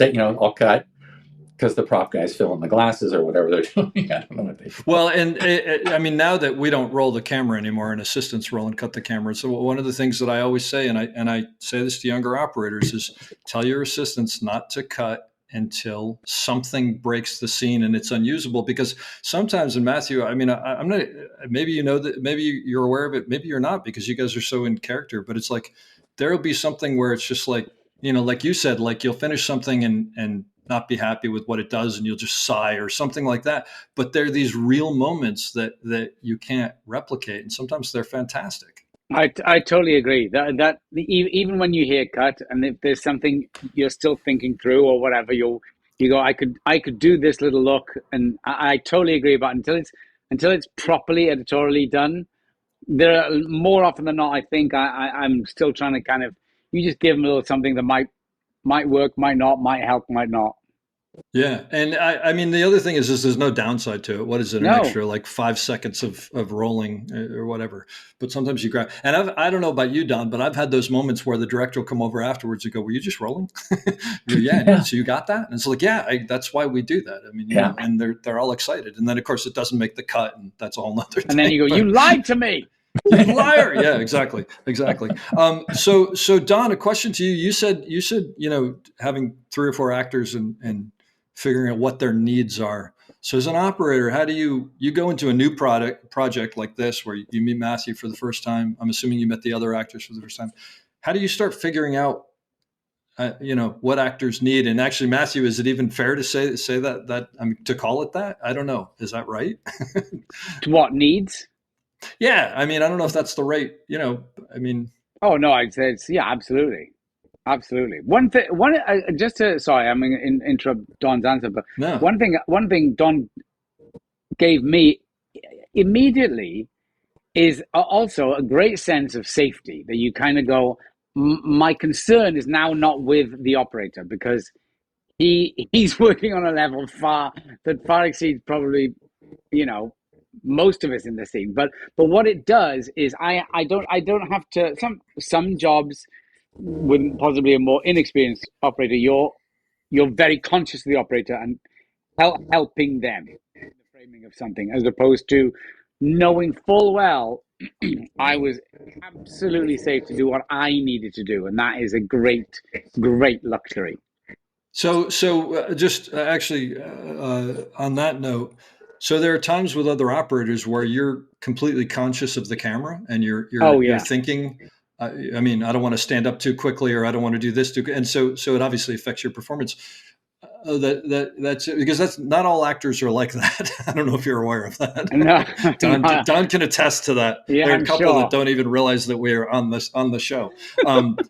cut, because the prop guys fill in the glasses or whatever they're doing. I don't know what they do. Well, and I mean, now that we don't roll the camera anymore and assistants roll and cut the camera. So one of the things that I always say, and I say this to younger operators, is tell your assistants not to cut until something breaks the scene and it's unusable. Because sometimes, in Matthew, I mean, I'm not, maybe that, maybe you're aware of it, maybe you're not, because you guys are so in character, but it's like, there'll be something where it's just like, like you said, like you'll finish something and not be happy with what it does, and you'll just sigh or something like that. But there are these real moments that you can't replicate, and sometimes they're fantastic. I totally agree. That even when you hear cut, and if there's something you're still thinking through or whatever, you go, I could do this little look, and I totally agree about it. Until it's properly editorially done. There are, more often than not, I think I'm still trying to kind of, you just give them a little something that might work, might not, might help, might not. Yeah, and I mean, the other thing is there's no downside to it. What is it? An No. extra like 5 seconds of rolling or whatever. But sometimes you grab, and I don't know about you, Don, but I've had those moments where the director will come over afterwards and go, "Were you just rolling?" You go, yeah. Yeah. So you got that, and it's like, yeah, that's why we do that. I mean, Yeah. and they're all excited, and then of course it doesn't make the cut, and that's a whole nother thing. And then you go, but- "You lied to me." You liar! Yeah, exactly. So Don, a question to you. You said having 3 or 4 actors and figuring out what their needs are. So as an operator, how do you go into a new project like this where you meet Matthew for the first time? I'm assuming you met the other actors for the first time. How do you start figuring out what actors need? And actually, Matthew, is it even fair to say that I mean, to call it that? I don't know. Is that right? What needs? Yeah, I mean, I don't know if that's the right, I mean. Oh no, I'd say it's absolutely. One thing, just to sorry, I'm going to interrupt Don's answer, but No. one thing Don gave me immediately is also a great sense of safety that you kind of go, my concern is now not with the operator because he's working on a level that far exceeds probably most of us in the scene. But what it does is I don't have to some jobs with possibly a more inexperienced operator, you're very conscious of the operator and helping them in the framing of something, as opposed to knowing full well I was absolutely safe to do what I needed to do, and that is a great luxury. So just actually on that note, so there are times with other operators where you're completely conscious of the camera and you're thinking. I mean, I don't want to stand up too quickly, or I don't want to do this too, and so it obviously affects your performance. That's because that's not all actors are like that. I don't know if you're aware of that. No, Don can attest to that. Yeah, there are I'm a couple sure. that don't even realize that we're on the show.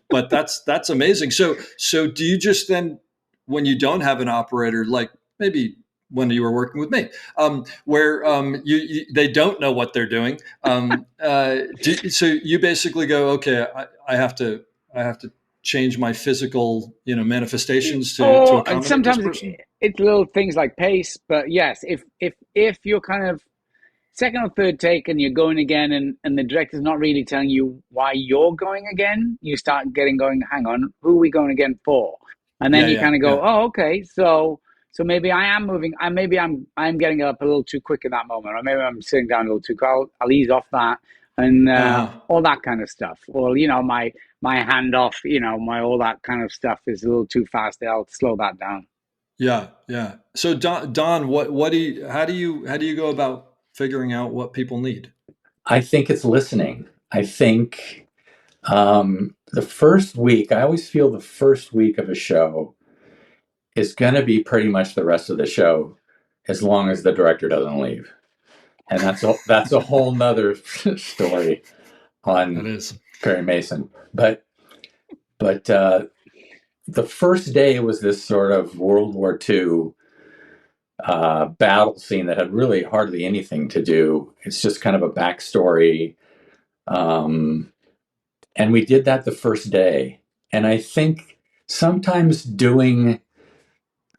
But that's amazing. So do you just then, when you don't have an operator, like maybe when you were working with me, where they don't know what they're doing, so you basically go, okay, I have to change my physical manifestations to accommodate and sometimes this person? it's little things like pace, but yes, if you're kind of second or third take and you're going again and the director's not really telling you why you're going again, you start going, hang on, who are we going again for? And then you kind of go, oh, okay, so maybe I am moving. I'm getting up a little too quick at that moment, or maybe I'm sitting down a little too quick. I'll ease off that, and all that kind of stuff. Or my hand off, my all that kind of stuff is a little too fast. I'll slow that down. Yeah. So Don, how do you go about figuring out what people need? I think it's listening. I think the first week, I always feel the first week of a show is going to be pretty much the rest of the show, as long as the director doesn't leave. And that's a whole nother story on Perry Mason. But the first day was this sort of World War II battle scene that had really hardly anything to do. It's just kind of a backstory. And we did that the first day. And I think sometimes doing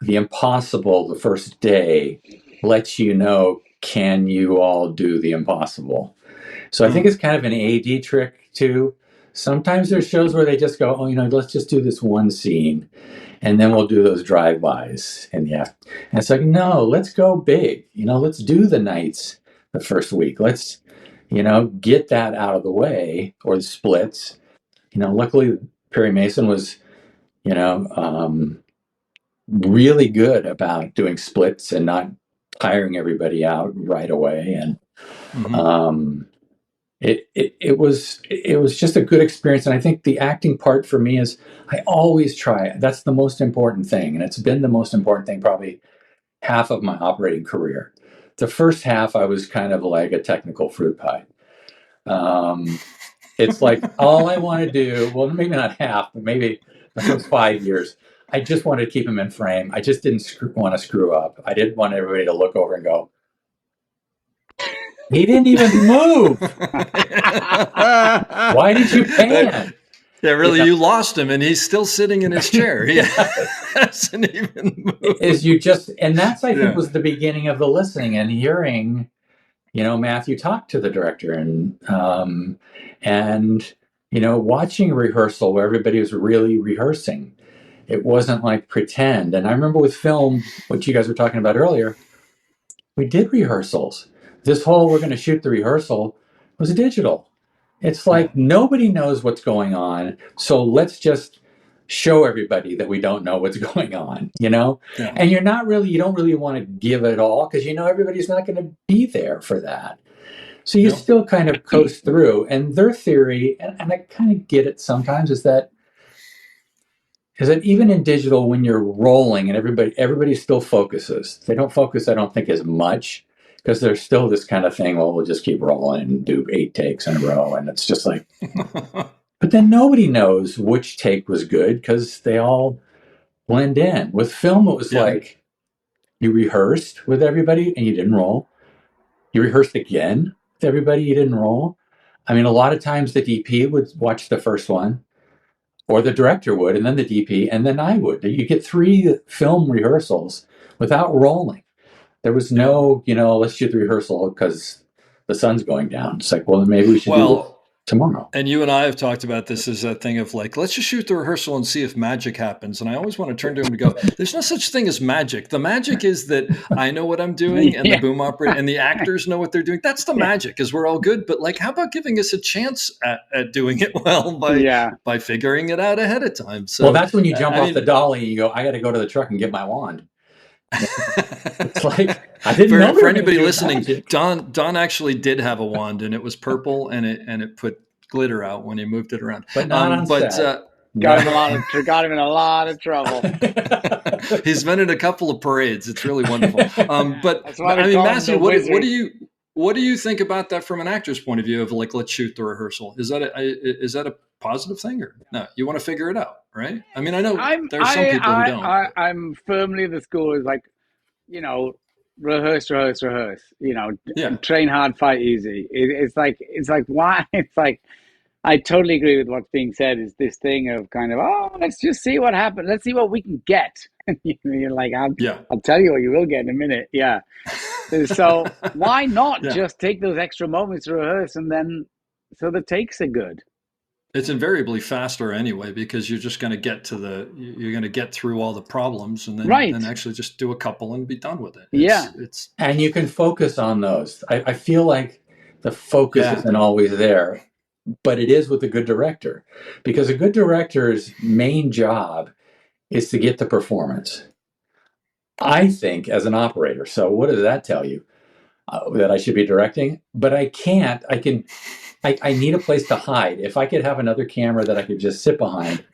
the impossible the first day lets you know, can you all do the impossible? So I think it's kind of an AD trick too. Sometimes there's shows where they just go, oh, let's just do this one scene and then we'll do those drive-bys. And it's like, no, let's go big. Let's do the nights the first week. Let's, get that out of the way, or the splits. Luckily Perry Mason was, really good about doing splits and not tiring everybody out right away. And it was just a good experience. And I think the acting part for me is I always try. That's the most important thing. And it's been the most important thing probably half of my operating career. The first half, I was kind of like a technical fruit pie. It's like all I want to do, well, maybe not half, but maybe it was 5 years. I just wanted to keep him in frame. I just didn't want to screw up. I didn't want everybody to look over and go, he didn't even move. Why did you pan? Yeah, really, You know? you lost him, and he's still sitting in his chair. He hasn't even moved. And that's, I think, Yeah. was the beginning of the listening and hearing, Matthew talk to the director and watching rehearsal where everybody was really rehearsing. It wasn't like pretend. And I remember with film, what you guys were talking about earlier, we did rehearsals. This whole we're going to shoot the rehearsal was digital. It's like nobody knows what's going on, so let's just show everybody that we don't know what's going on, Yeah. And you don't really want to give it all because everybody's not going to be there for that. So you still kind of coast through. And their theory, and I kind of get it sometimes, is that even in digital, when you're rolling and everybody still focuses. They don't focus, I don't think, as much because there's still this kind of thing, well, we'll just keep rolling and do 8 takes in a row. And it's just like, but then nobody knows which take was good because they all blend in. With film, it was like you rehearsed with everybody and you didn't roll. You rehearsed again with everybody, you didn't roll. I mean, a lot of times the DP would watch the first one, or the director would, and then the DP, and then I would. You get 3 film rehearsals without rolling. There was no, let's shoot the rehearsal because the sun's going down. It's like, well, maybe we should do it tomorrow. And you and I have talked about this as a thing of like, let's just shoot the rehearsal and see if magic happens. And I always want to turn to him and go, there's no such thing as magic. The magic is that I know what I'm doing and the boom operator and the actors know what they're doing. That's the magic, is we're all good. But like, how about giving us a chance at doing it well by figuring it out ahead of time? So, well, that's when you jump off the dolly and you go, I got to go to the truck and get my wand. It's like, I didn't know. For anybody listening, Don actually did have a wand, and it was purple, and it put glitter out when he moved it around. But not on set. Got him in a lot of trouble. He's been in a couple of parades. It's really wonderful. But I mean, Matthew, what do you think about that from an actor's point of view of like, let's shoot the rehearsal? Is that a positive thing, or no? You want to figure it out, right? I mean, I know there's some people who don't. I'm firmly the school is like, rehearse. Train hard, fight easy. It's like why? It's like, I totally agree with what's being said. Is this thing of kind of, let's just see what happens. Let's see what we can get. You're like, I'll tell you what you will get in a minute. Yeah. So why not just take those extra moments to rehearse and then so the takes are good? It's invariably faster anyway, because you're just going to you're going to get through all the problems and then actually just do a couple and be done with it. And you can focus on those. I feel like the focus isn't always there, but it is with a good director, because a good director's main job is to get the performance. I think, as an operator. So what does that tell you? That I should be directing? But I can't. I need a place to hide. If I could have another camera that I could just sit behind,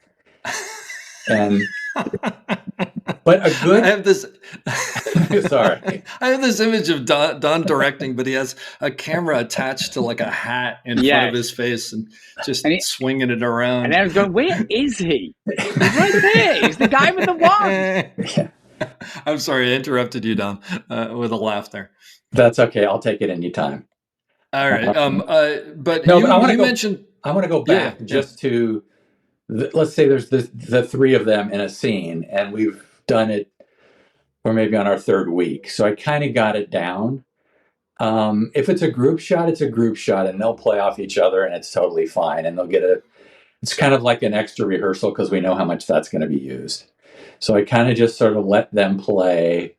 but a good. I have this. Sorry, I have this image of Don directing, but he has a camera attached to like a hat in front of his face and just swinging it around. And I was going, where is he? He's right there. He's the guy with the wand. I'm sorry, I interrupted you, Don, with a laugh there. That's okay. I'll take it anytime. All right. But you mentioned. I want to go back to, let's say there's the 3 of them in a scene, and we've done it, or maybe on our 3rd week. So I kind of got it down. If it's a group shot, it's a group shot, and they'll play off each other, and it's totally fine. And they'll get it's kind of like an extra rehearsal because we know how much that's going to be used. So I kind of just sort of let them play.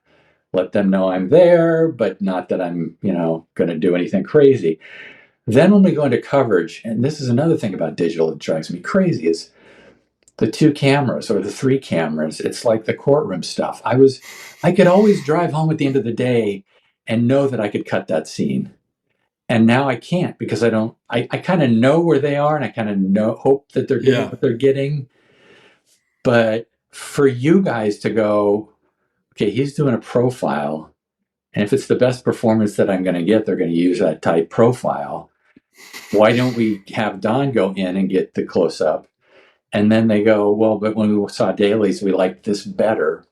Let them know I'm there, but not that I'm, going to do anything crazy. Then when we go into coverage, and this is another thing about digital that drives me crazy, is the 2 cameras or the 3 cameras. It's like the courtroom stuff. I could always drive home at the end of the day and know that I could cut that scene. And now I can't, because I kind of know where they are, and I kind of hope that they're getting what they're getting. But for you guys to go, okay, he's doing a profile, and if it's the best performance that I'm going to get, they're going to use that type profile. Why don't we have Don go in and get the close-up? And then they go, well, but when we saw dailies, we liked this better,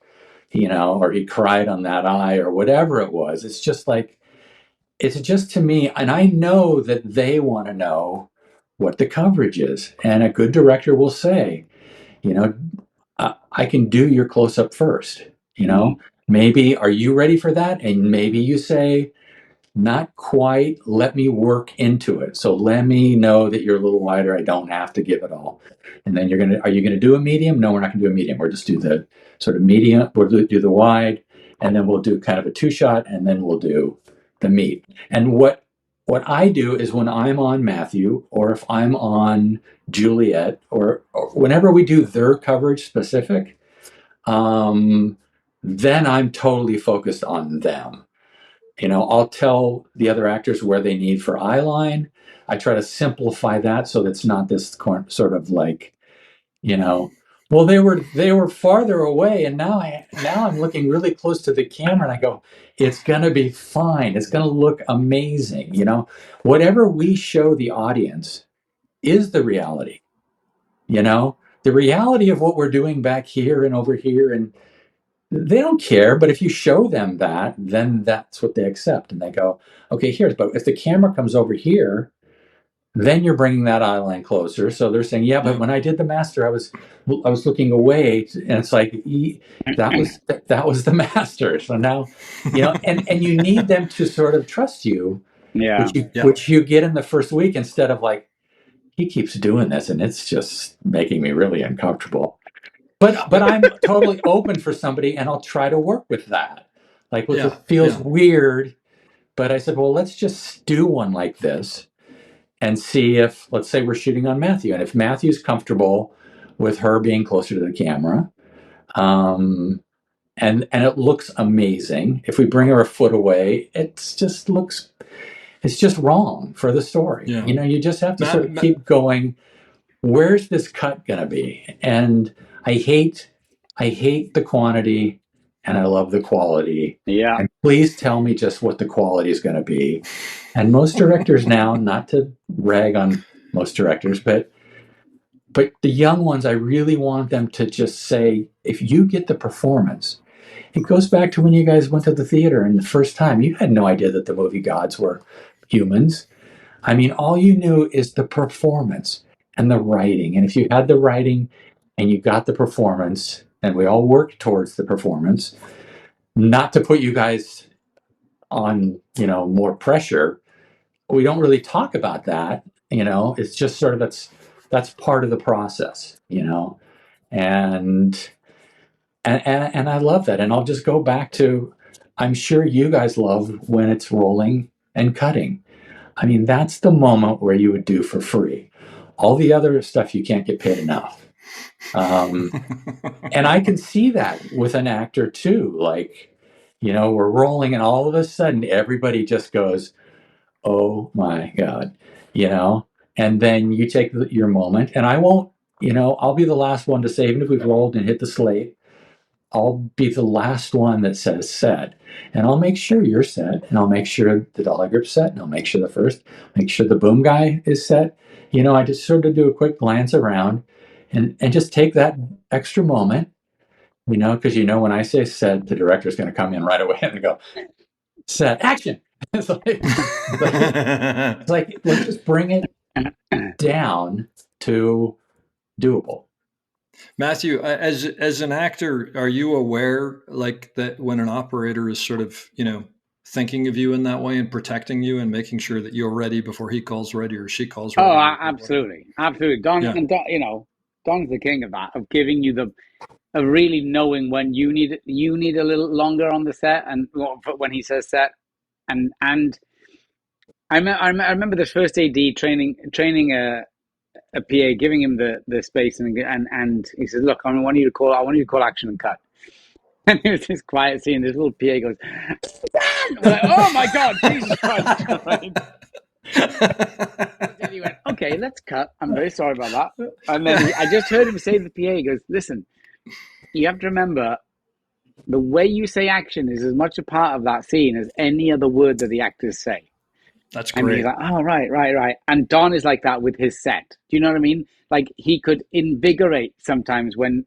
or he cried on that eye, or whatever it was. It's just to me, and I know that they want to know what the coverage is. And a good director will say, you know, I can do your close up first. You know, maybe are you ready for that? And maybe you say, not quite. Let me work into it. So let me know that you're a little wider. I don't have to give it all. And then are you gonna do a medium? No, we're not gonna do a medium. We'll just do the sort of medium. We'll do the wide, and then we'll do kind of a 2-shot, and then we'll do the meat. And what I do is when I'm on Matthew, or if I'm on Juliet, or whenever we do their coverage specific, then I'm totally focused on them. You know, I'll tell the other actors where they need for eye line. I try to simplify that so that's not this sort of like, you know, well, they were farther away, and now I'm looking really close to the camera, and I go, it's gonna be fine. It's gonna look amazing. You know, whatever we show the audience is the reality. You know, the reality of what we're doing back here and over here, and they don't care. But if you show them that, then that's what they accept, and they go, okay, but if the camera comes over here, then you're bringing that eye line closer. So they're saying, yeah, but when I did the master, I was looking away, and it's like that was the master. So now, you know, and you need them to sort of trust you, which you get in the first week, instead of like, he keeps doing this and it's just making me really uncomfortable. But I'm totally open for somebody, and I'll try to work with that. Like, it feels weird, but I said, well, let's just do one like this and see if, let's say we're shooting on Matthew, and if Matthew's comfortable with her being closer to the camera, and it looks amazing. If we bring her a foot away, it's just wrong for the story. You know, you just have to sort of keep going. Where's this cut going to be? And I hate the quantity, and I love the quality. Yeah. And please tell me just what the quality is going to be. And most directors now, not to rag on most directors, but the young ones, I really want them to just say, if you get the performance, it goes back to when you guys went to the theater, and the first time you had no idea that the movie gods were humans. I mean, all you knew is the performance and the writing. And if you had the writing and you got the performance, and we all worked towards the performance, not to put you guys on, you know, more pressure. We don't really talk about that, you know. It's just sort of that's part of the process, you know. And I love that. And I'll just go back to, I'm sure you guys love when it's rolling and cutting. I mean, that's the moment where you would do for free. All the other stuff you can't get paid enough. And I can see that with an actor too. Like, you know, we're rolling, and all of a sudden everybody just goes, oh my God, you know. And then you take your moment, and I won't, you know, I'll be the last one to say, even if we've rolled and hit the slate, I'll be the last one that says set. And I'll make sure you're set, and I'll make sure the dolly grip's set, and I'll make sure make sure the boom guy is set. You know, I just sort of do a quick glance around and just take that extra moment, you know, because, you know, when I say set, the director's going to come in right away and go, set, action. It's like, let's just bring it down to doable. Matthew, as an actor, are you aware, like, that when an operator is sort of, you know, thinking of you in that way and protecting you and making sure that you're ready before he calls ready or she calls ready? Oh, absolutely. Don, and Don, you know, Don's the king of that, of giving you of really knowing when you need a little longer on the set, and when he says set. And I remember this first AD training a PA, giving him the space, and he says, "Look, I want you to call action and cut." And it was this quiet scene. This little PA goes, we're like, "Oh my God, Jesus Christ!" Right? And he went, "Okay, let's cut. I'm very sorry about that." And then I just heard him say to the PA, he goes, "Listen, you have to remember, the way you say action is as much a part of that scene as any other word that the actors say." That's great. And he's like, "Oh, right." And Don is like that with his set. Do you know what I mean? Like, he could invigorate sometimes when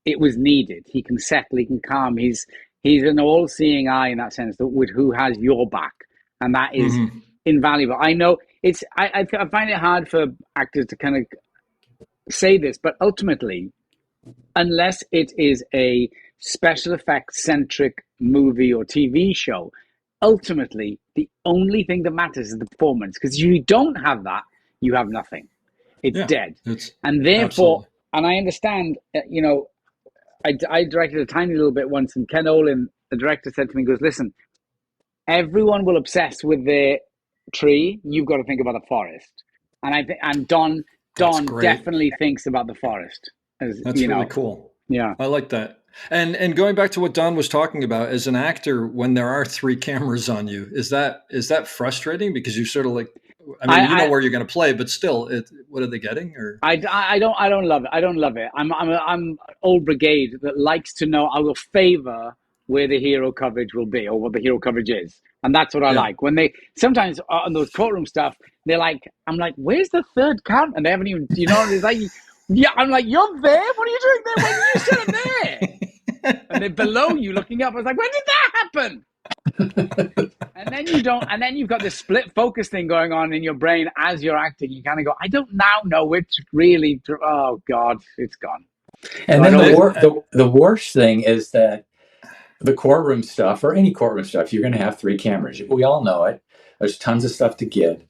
it was needed. He can settle, he can calm. He's an all-seeing eye in that sense, with who has your back. And that is invaluable. I know I find it hard for actors to kind of say this, but ultimately, unless it is a special effects centric movie or TV show, ultimately the only thing that matters is the performance. Because you don't have that, you have nothing. It's dead. And therefore, absolutely. and I understand, I directed a tiny little bit once, and Ken Olin, the director, said to me, he goes, listen, everyone will obsess with their tree. You've got to think about the forest. And Don definitely thinks about the forest. That's really cool. Yeah. I like that. And going back to what Don was talking about, as an actor, when there are 3 cameras on you, is that frustrating? Because you sort of like, I mean, you know where you're going to play, but still, what are they getting? Or I don't love it. I don't love it. I'm old brigade that likes to know. I will favor where the hero coverage will be or what the hero coverage is, and that's what I like. When they sometimes on those courtroom stuff, they're like, I'm like, where's the third camera? And they haven't even, it's like, yeah, I'm like, you're there. What are you doing there? When did you set it there? And they're below you looking up. I was like, when did that happen? And then you've got this split focus thing going on in your brain as you're acting. You kind of go, I don't now know which really. Oh God, it's gone. And then the worst thing is that the courtroom stuff, or any courtroom stuff, you're going to have 3 cameras. We all know it. There's tons of stuff to get.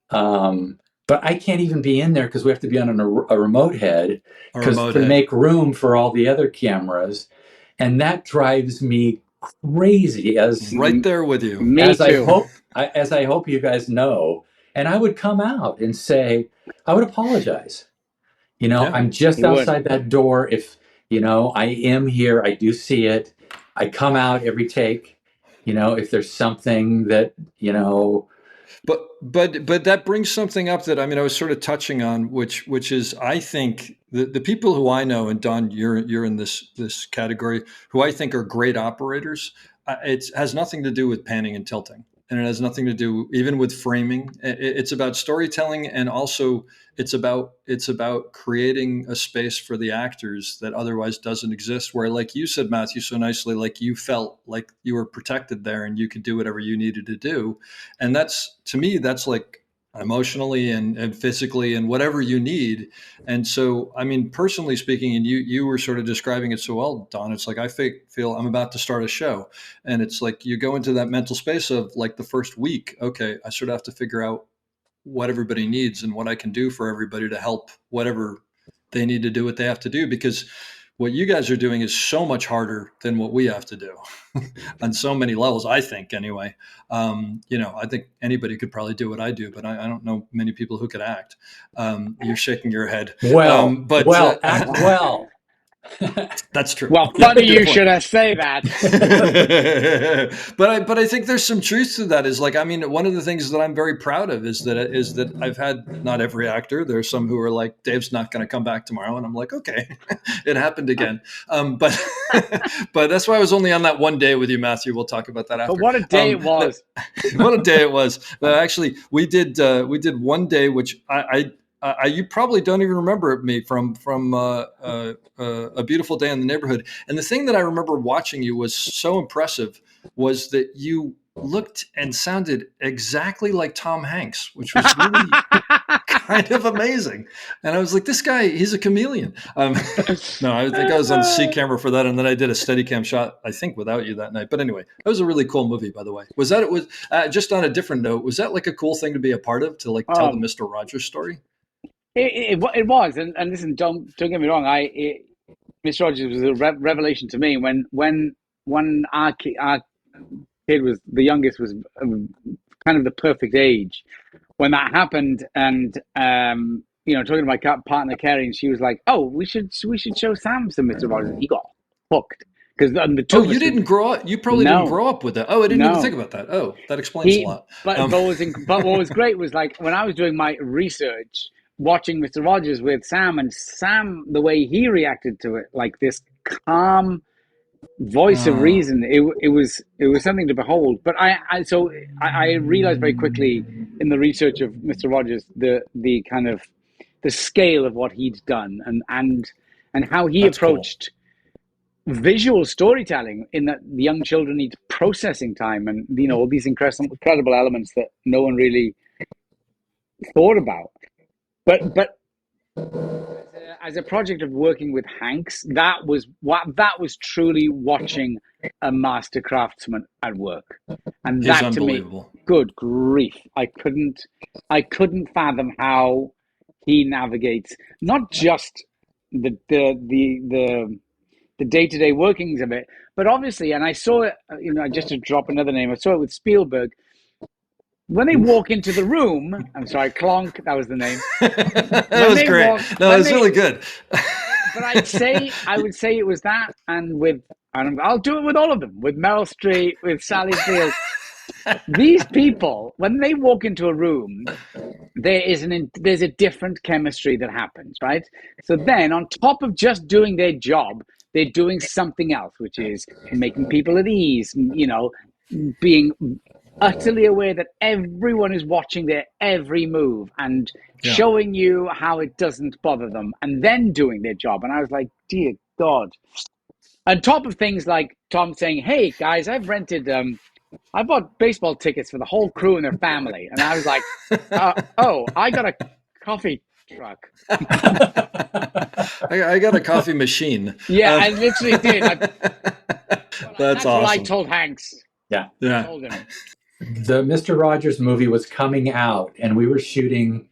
But I can't even be in there because we have to be on a remote head to make room for all the other cameras, and that drives me crazy. Right there with you. Me too. As I hope you guys know. And I would come out and say, I would apologize. I'm just outside that door. If I am here, I do see it. I come out every take. If there's something that But that brings something up that I was sort of touching on, which is, I think the people who I know, and Don, you're in this category, who I think are great operators. It has nothing to do with panning and tilting, and it has nothing to do even with framing. It's about storytelling, and also it's about creating a space for the actors that otherwise doesn't exist. Where, like you said, Matthew, so nicely, like you felt like you were protected there and you could do whatever you needed to do. And that's, to me, that's like emotionally and physically and whatever you need. And so, personally speaking, and you were sort of describing it so well, Don, it's like, I feel I'm about to start a show, and it's like you go into that mental space of like the first week. Okay, I sort of have to figure out what everybody needs and what I can do for everybody to help whatever they need to do, what they have to do, because what you guys are doing is so much harder than what we have to do on so many levels, I think, anyway. I think anybody could probably do what I do, but I don't know many people who could act. You're shaking your head. Act well. That's true. Well, funny you should have say that. but I think there's some truth to that. Is like, one of the things that I'm very proud of is that I've had, not every actor. There's some who are like, Dave's not going to come back tomorrow, and I'm like, okay, it happened again. But that's why I was only on that one day with you, Matthew. We'll talk about that after. But what a day it was! What a day it was. Actually, we did one day, which you probably don't even remember me from A Beautiful Day in the Neighborhood. And the thing that I remember watching you was so impressive was that you looked and sounded exactly like Tom Hanks, which was really kind of amazing. And I was like, this guy, he's a chameleon. No, I think I was on C camera for that, and then I did a Steadicam shot, I think, without you that night. But anyway, that was a really cool movie, by the way. Just on a different note, was that like a cool thing to be a part of, to like tell the Mr. Rogers story? It was, and listen, don't get me wrong. Mr. Rogers was a revelation to me when our kid was, the youngest, was kind of the perfect age when that happened, and talking to my partner Kerry, and she was like, "Oh, we should show Sam some Mr. Rogers." He got hooked because the two. Oh, you didn't grow up. You probably didn't grow up with that. Oh, I didn't even think about that. Oh, that explains a lot. But what was great was, like, when I was doing my research, watching Mr. Rogers with Sam, and Sam, the way he reacted to it, like this calm voice of reason, it was something to behold. But I realized very quickly in the research of Mr. Rogers the kind of the scale of what he'd done and how he approached visual storytelling in that the young children need processing time and, you know, all these incredible elements that no one really thought about. But as a project of working with Hanks, that was truly watching a master craftsman at work. And He's that to me, unbelievable. good grief, I couldn't fathom how he navigates not just the day-to-day workings of it, but obviously, and I saw it, you know, just to drop another name, I saw it with Spielberg. When they walk into the room, I'm sorry, Clonk, that was the name. That was great. No, it was really good. But I would say it was that, and I'll do it with all of them, with Meryl Streep, with Sally Field. These people, when they walk into a room, there's a different chemistry that happens, right? So then, on top of just doing their job, they're doing something else, which is making people at ease, you know, being utterly aware that everyone is watching their every move and showing you how it doesn't bother them, and then doing their job. And I was like, dear God. On top of things like Tom saying, hey, guys, I bought baseball tickets for the whole crew and their family. And I was like, I got a coffee truck. I got a coffee machine. Yeah, I literally did. That's awesome. what I told Hanks. Yeah. I told him. The Mr. Rogers movie was coming out, and we were shooting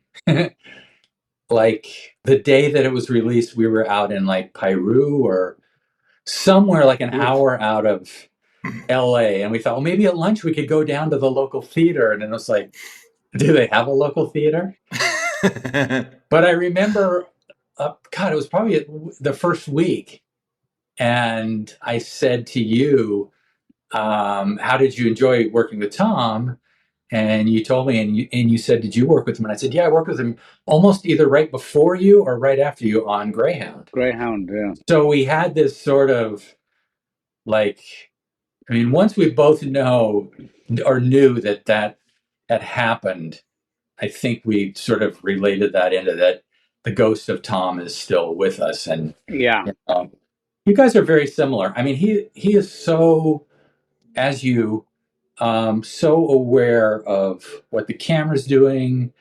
like the day that it was released. We were out in like Peru or somewhere like an hour out of LA, and we thought, well, maybe at lunch we could go down to the local theater. And it was like, do they have a local theater? But I remember, God, it was probably the first week, and I said to you, how did you enjoy working with Tom? And you told me, and you said, did you work with him? And I said, yeah, I worked with him almost either right before you or right after you on Greyhound. Greyhound, yeah. So we had this sort of like, I mean, once we both knew that had happened, I think we sort of related that into that the ghost of Tom is still with us. And yeah, you guys are very similar. I mean, he is so, as you, so aware of what the camera's doing,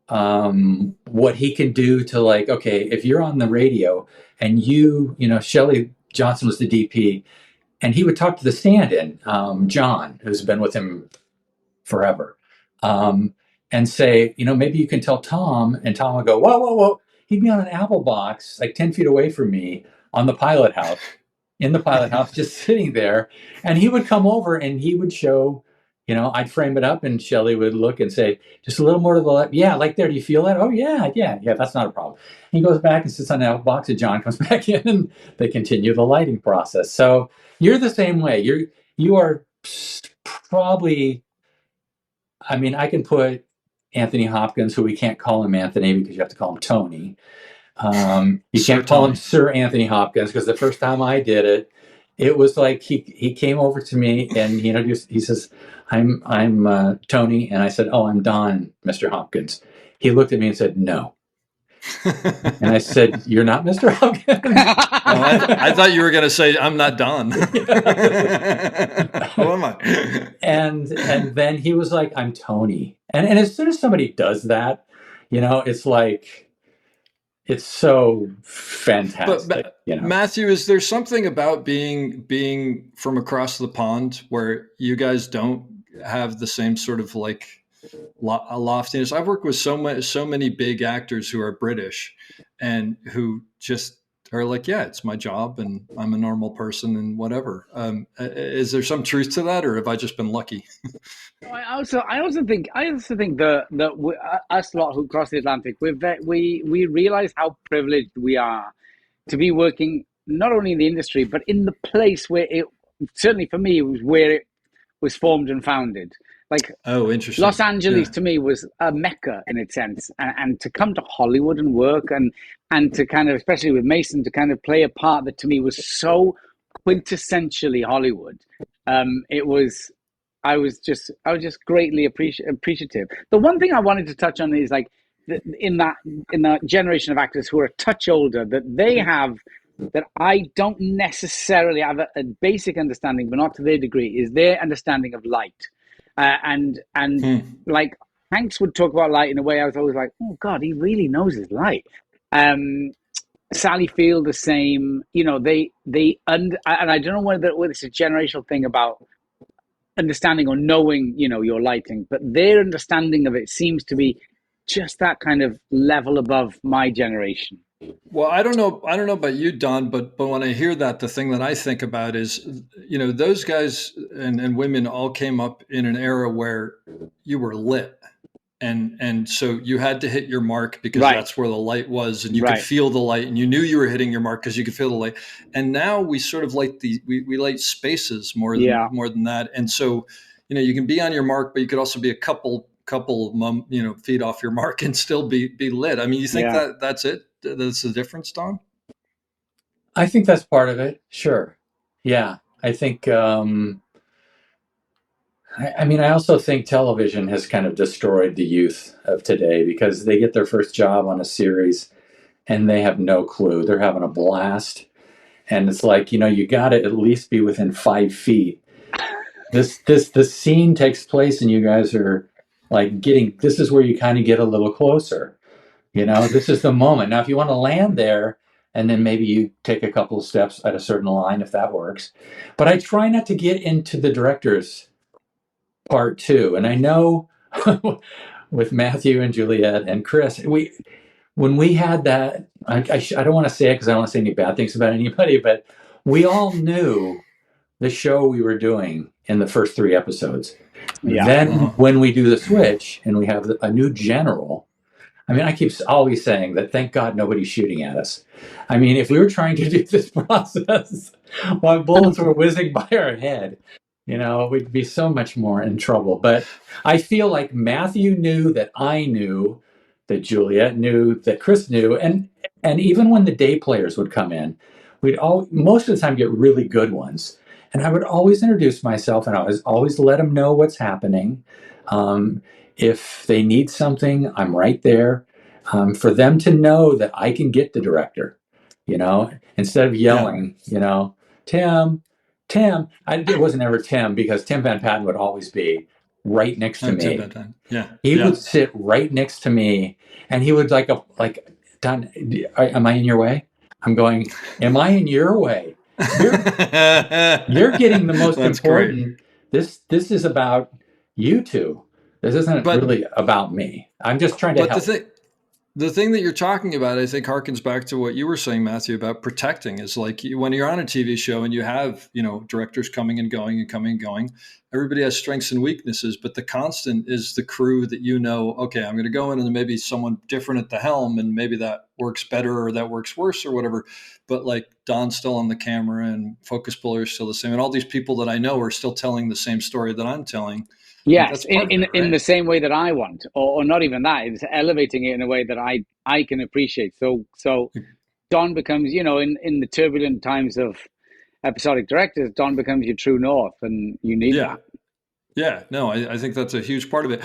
what he can do to, like, okay, if you're on the radio and you know, Shelley Johnson was the DP, and he would talk to the stand-in, John, who's been with him forever, and say, you know, maybe you can tell Tom, and Tom would go, whoa, whoa, whoa. He'd be on an apple box, like 10 feet away from me on the pilot house, in the pilot house, just sitting there. And he would come over and he would show, you know, I'd frame it up and Shelley would look and say, just a little more to the left. Yeah, like there. Do you feel that? Oh, yeah, that's not a problem. And he goes back and sits on the apple box, and John comes back in and they continue the lighting process. So you're the same way. You are probably, I mean, I can put Anthony Hopkins, who we can't call him Anthony because you have to call him Tony. You can't call him Sir Anthony Hopkins, because the first time I did it, it was like he came over to me and he says, I'm Tony, and I said, oh, I'm Don, Mr. Hopkins. He looked at me and said, no. And I said, you're not Mr. Hopkins? I thought you were going to say, I'm not Don. Who am I? And then he was like, I'm Tony. And as soon as somebody does that, you know, it's like, it's so fantastic. But you know? Matthew, is there something about being from across the pond where you guys don't have the same sort of like loftiness? I've worked with so many big actors who are British and who just are like, yeah, it's my job and I'm a normal person and whatever. Is there some truth to that, or have I just been lucky? I also think that us lot who cross the Atlantic, we realize how privileged we are to be working not only in the industry but in the place where it, certainly for me, was where it was formed and founded. Like, oh, interesting. Los Angeles to me was a mecca in its sense, and to come to Hollywood and work and to kind of, especially with Mason, to kind of play a part that to me was so quintessentially Hollywood. I was just greatly appreciative. The one thing I wanted to touch on is like in that generation of actors who are a touch older, that they have that I don't necessarily have a basic understanding, but not to their degree, is their understanding of light. And like Hanks would talk about light in a way I was always like, oh God, he really knows his light. Sally Field the same. And I don't know whether it's a generational thing about understanding or knowing, your lighting, but their understanding of it seems to be just that kind of level above my generation. Well, I don't know about you, Don, but when I hear that, the thing that I think about is, those guys and women all came up in an era where you were lit. And so you had to hit your mark because that's where the light was, and you could feel the light, and you knew you were hitting your mark because you could feel the light. And now we sort of light we light spaces more than that. And so, you can be on your mark, but you could also be a couple feet off your mark and still be lit. I mean, you think that's it? That's the difference, Don? I think that's part of it. Sure. Yeah. I think, I also think television has kind of destroyed the youth of today because they get their first job on a series and they have no clue. They're having a blast. And it's like, you got to at least be within 5 feet. The scene takes place and you guys are like this is where you kind of get a little closer. This is the moment. Now, if you want to land there, and then maybe you take a couple of steps at a certain line, if that works. But I try not to get into the director's part too. And I know with Matthew and Juliet and Chris, when we had that, I don't want to say it because I don't want to say any bad things about anybody, but we all knew the show we were doing in the first 3 episodes. Yeah. Then when we do the switch and we have a new general, I keep always saying that thank God nobody's shooting at us. If we were trying to do this process while bullets were whizzing by our head, we'd be so much more in trouble. But I feel like Matthew knew that I knew, that Juliet knew, that Chris knew. And even when the day players would come in, we'd most of the time get really good ones. And I would always introduce myself and I was always let them know what's happening. If they need something, I'm right there. For them to know that I can get the director, instead of yelling, Tim. It wasn't ever Tim because Tim Van Patten would always be right next to me. He would sit right next to me and he would like, Don, am I in your way? I'm going, am I in your way? You're getting the most important. Great. This is about you two. This isn't really about me. I'm just trying to help. The thing that you're talking about, I think, harkens back to what you were saying, Matthew, about protecting. Is like when you're on a TV show and you have, directors coming and going. Everybody has strengths and weaknesses, but the constant is the crew that okay, I'm going to go in and then maybe someone different at the helm, and maybe that works better or that works worse or whatever. But like Don's still on the camera and focus puller is still the same, and all these people that I know are still telling the same story that I'm telling. Yes, in the same way that I want, or not even that. It's elevating it in a way that I can appreciate. So Don becomes, in the turbulent times of episodic directors, Don becomes your true north, and you need that. Yeah, no, I think that's a huge part of it.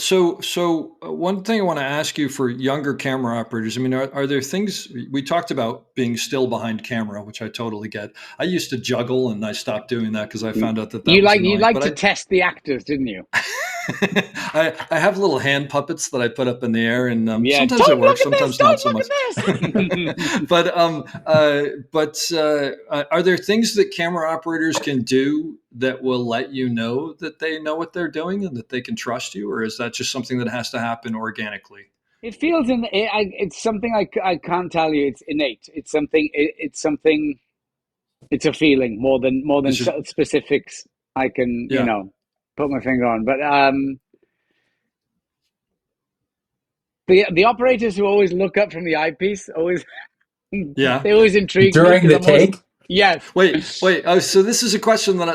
So one thing I want to ask you for younger camera operators, are there things, we talked about being still behind camera, which I totally get. I used to juggle and I stopped doing that because I found out that you like to test the actors, didn't you? I have little hand puppets that I put up in the air, and sometimes it works, sometimes not so much. But are there things that camera operators can do that will let you know that they know what they're doing and that they can trust you, or is that just something that has to happen organically? It feels it's something I can't tell you. It's innate. It's something. It's a feeling more than specifics. I can put my finger on, but the operators who always look up from the eyepiece they always intrigue during me the take. Yes. Wait. So this is a question that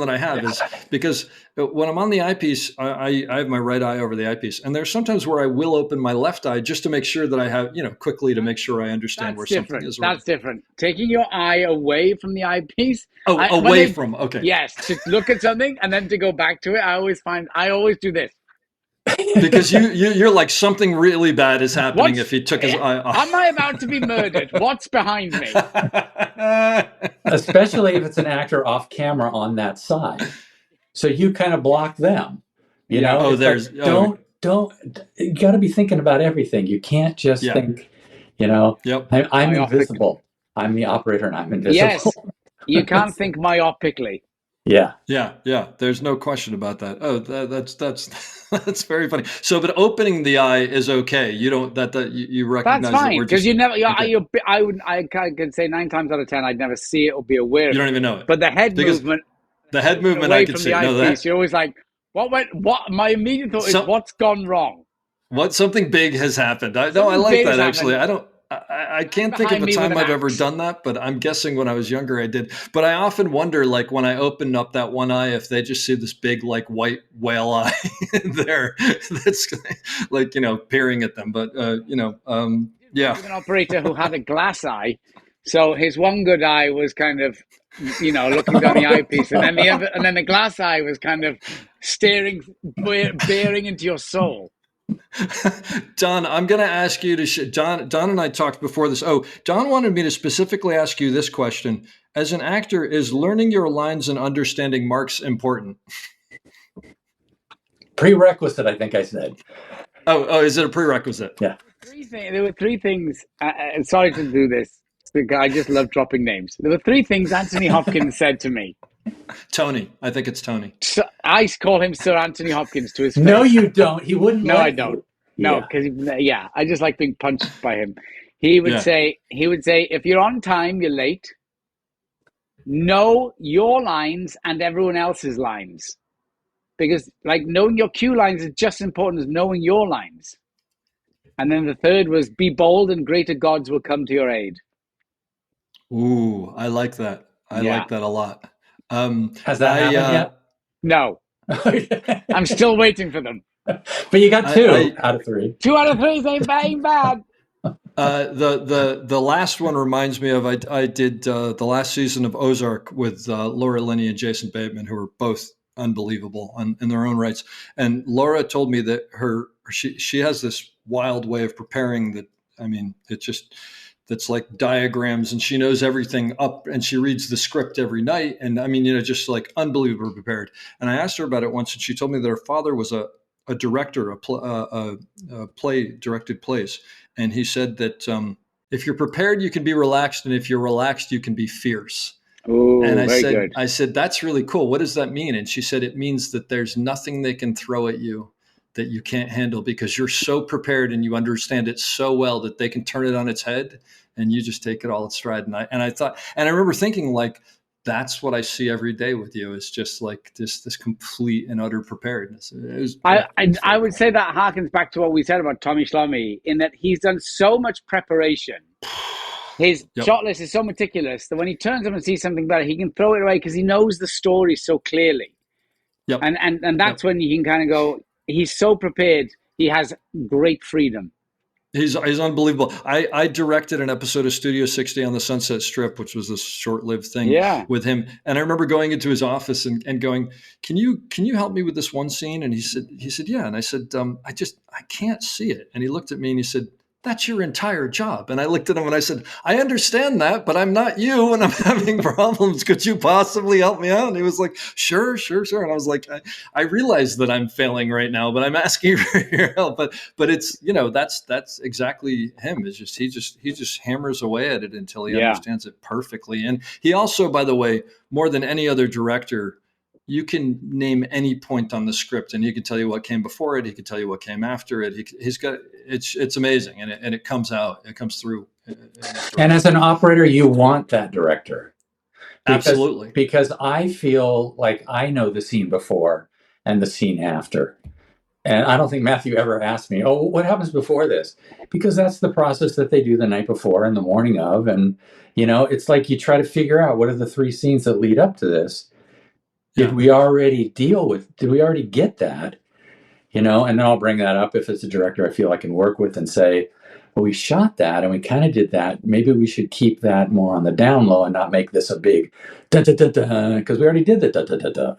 I have is because when I'm on the eyepiece, I have my right eye over the eyepiece, and there's sometimes where I will open my left eye just to make sure that I have quickly to make sure I understand where something is. That's different. Taking your eye away from the eyepiece. Okay. Yes, to look at something and then to go back to it. I always do this. Because you're like, something really bad is happening What's- if he took his eye off. Am I about to be murdered? What's behind me? Especially if it's an actor off camera on that side. So you kind of block them. You Yeah. know, Oh, it's there's- like, don't. You got to be thinking about everything. You can't just Yeah. think. You know, Yep. I'm Myopic. invisible. I'm the operator, and I'm invisible. Yes, you can't think myopically. Yeah. Yeah. There's no question about that. Oh, that's that's very funny. So, but opening the eye is okay. You don't you recognize That's that fine we're because just, you never. okay. I can say 9 times out of 10 I'd never see it or be aware. You of don't it. even know it. But the head Because movement, the head movement, away I could from see. the No, eyepiece, that you're always like, what went? What? My immediate thought is, what's gone wrong? something big has happened. I Something like big that has actually. happened. I can't think of Behind a me with time an I've ever axe. done that, but I'm guessing when I was younger I did. But I often wonder, like when I open up that one eye, if they just see this big like white whale eye there that's like, peering at them. But yeah. With an operator who had a glass eye, so his one good eye was kind of, looking down the eyepiece, and then the glass eye was kind of staring, bearing into your soul. Don, I'm going to ask you to Don and I talked before this. Oh, Don wanted me to specifically ask you this question. As an actor, is learning your lines and understanding marks important? Prerequisite, I think I said. Oh, is it a prerequisite? Yeah. There were 3 things. Sorry to do this. I just love dropping names. There were 3 things Anthony Hopkins said to me. Tony. I think it's Tony. So, I call him Sir Anthony Hopkins to his face. No, you don't. He wouldn't. No, let I you. don't. No, because I just like being punched by him. He would say, if you're on time, you're late. Know your lines and everyone else's lines, because like knowing your cue lines is just as important as knowing your lines. And then the third was, be bold and greater gods will come to your aid. Ooh, I like that. I like that a lot. Has that happened yet? No. I'm still waiting for them. But you got 2 out of 3. 2 out of 3 ain't bad. The last one reminds me of I did the last season of Ozark with Laura Linney and Jason Bateman, who are both unbelievable in their own rights. And Laura told me that she has this wild way of preparing that, I mean, that's like diagrams, and she knows everything up, and she reads the script every night. And I mean, just like unbelievably prepared. And I asked her about it once, and she told me that her father was a director, directed plays. And he said that if you're prepared, you can be relaxed. And if you're relaxed, you can be fierce. Ooh, and good. I said, that's really cool. What does that mean? And she said, it means that there's nothing they can throw at you that you can't handle, because you're so prepared and you understand it so well that they can turn it on its head and you just take it all at stride. And I remember thinking, like, that's what I see every day with you, is just like this complete and utter prepreparedness. I would say that harkens back to what we said about Tommy Schlamme, in that he's done so much preparation. His shot list is so meticulous that when he turns up and sees something better, he can throw it away because he knows the story so clearly. Yep. And that's when you can kind of go, he's so prepared. He has great freedom. He's unbelievable. I directed an episode of Studio 60 on the Sunset Strip, which was this short-lived thing with him. And I remember going into his office and going, can you help me with this one scene? And he said, yeah. And I said, I can't see it. And he looked at me and he said, that's your entire job. And I looked at him and I said, I understand that, but I'm not you and I'm having problems. Could you possibly help me out? And he was like, sure. And I was like, I realize that I'm failing right now, but I'm asking for your help. But it's, that's exactly him. It's just, he just hammers away at it until he understands it perfectly. And he also, by the way, more than any other director, you can name any point on the script and he can tell you what came before it. He can tell you what came after it. He's got, it's amazing. And it comes out, it comes through. And as an operator, you want that director. Absolutely. Because I feel like I know the scene before and the scene after. And I don't think Matthew ever asked me, oh, what happens before this? Because that's the process that they do the night before and the morning of. And, it's like you try to figure out what are the 3 scenes that lead up to this. Did we already get that? And then I'll bring that up if it's a director I feel I can work with and say, well, we shot that and we kind of did that. Maybe we should keep that more on the down low and not make this a big da-da-da-da, because we already did the da-da-da-da.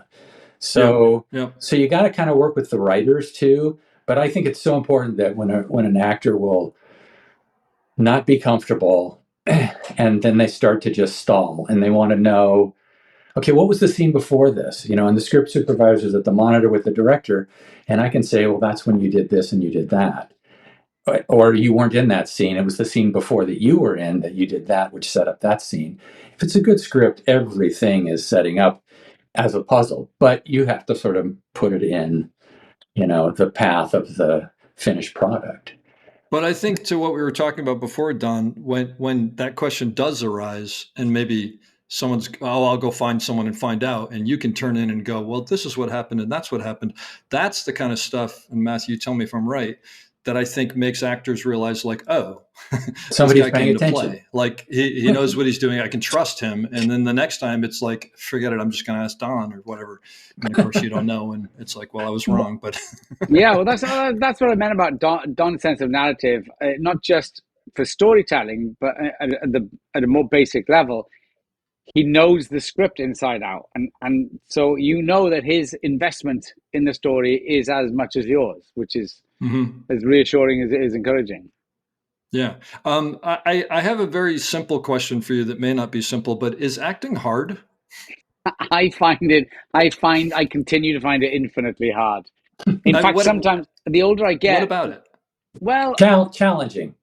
So you got to kind of work with the writers too. But I think it's so important that when an actor will not be comfortable and then they start to just stall and they want to know, okay, what was the scene before this? And the script supervisor is at the monitor with the director, and I can say, well, that's when you did this and you did that. Or you weren't in that scene. It was the scene before that you were in that you did that, which set up that scene. If it's a good script, everything is setting up as a puzzle, but you have to sort of put it in, the path of the finished product. But I think to what we were talking about before, Don, when that question does arise, and maybe I'll go find someone and find out, and you can turn in and go, well, this is what happened and that's what happened. That's the kind of stuff, and Matthew, you tell me if I'm right, that I think makes actors realize, like, oh, somebody's this guy paying came attention. to play. Like he knows what he's doing. I can trust him. And then the next time it's like, forget it. I'm just going to ask Don or whatever. And of course you don't know. And it's like, well, I was wrong, but yeah, well, that's what I meant about Don's sense of narrative, not just for storytelling, but at a more basic level. He knows the script inside out, and so that his investment in the story is as much as yours, which is as reassuring as it is encouraging. Yeah. I have a very simple question for you that may not be simple, but is acting hard? I continue to find it infinitely hard. In fact, sometimes the older I get, what about it? Well, challenging.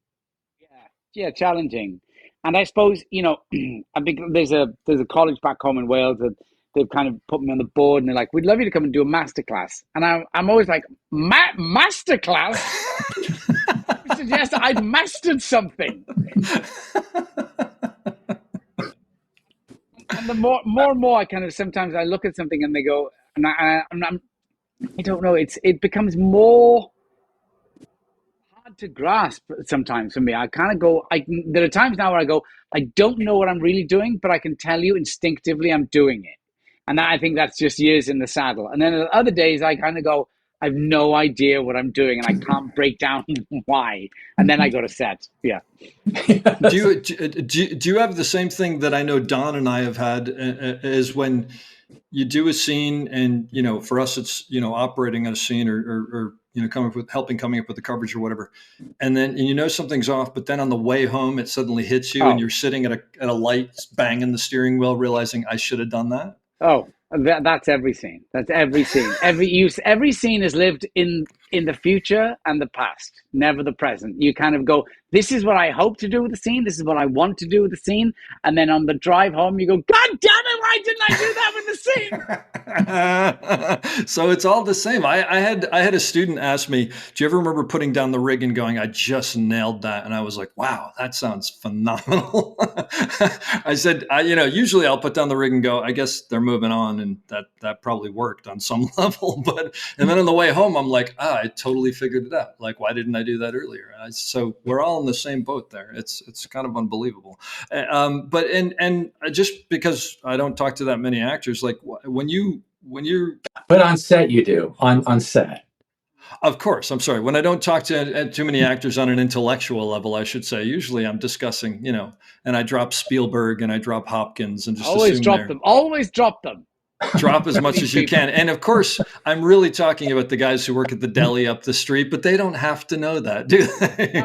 Yeah, challenging. And I suppose, I think there's a college back home in Wales that they've kind of put me on the board, and they're like, we'd love you to come and do a masterclass. And I'm always like, masterclass? Suggest I'd mastered something. And the more and more I kind of, sometimes I look at something and they go, and I don't know, it becomes more hard to grasp sometimes for me. I kind of go, there are times now where I go, I don't know what I'm really doing, but I can tell you instinctively I'm doing it. And I think that's just years in the saddle. And then other days I kind of go, I have no idea what I'm doing and I can't break down why. And then I go to set. Yeah. Do you have the same thing that I know Don and I have had, is when you do a scene and, for us, it's, operating on a scene or coming up with the coverage or whatever. And then, something's off, but then on the way home, it suddenly hits you and you're sitting at a light, banging the steering wheel, realizing I should have done that. Oh, that's every scene. That's every scene. Every scene is lived in the future and the past, never the present. You kind of go, this is what I hope to do with the scene. This is what I want to do with the scene. And then on the drive home, you go, God damn it, why didn't I do that with the scene? So it's all the same. I had a student ask me, do you ever remember putting down the rig and going, I just nailed that? And I was like, wow, that sounds phenomenal. I said, usually I'll put down the rig and go, I guess they're moving on. And that probably worked on some level. And then on the way home, I'm like, I totally figured it out. Like, why didn't I do that earlier? So we're all in the same boat there. It's kind of unbelievable. But just because I don't talk to that many actors, like when you're, but on set you do on set. Of course. I'm sorry. When I don't talk to too many actors on an intellectual level, I should say, usually I'm discussing, and I drop Spielberg and I drop Hopkins and just always drop them. Always drop them. Drop as much as you can. And of course, I'm really talking about the guys who work at the deli up the street, but they don't have to know that, do they?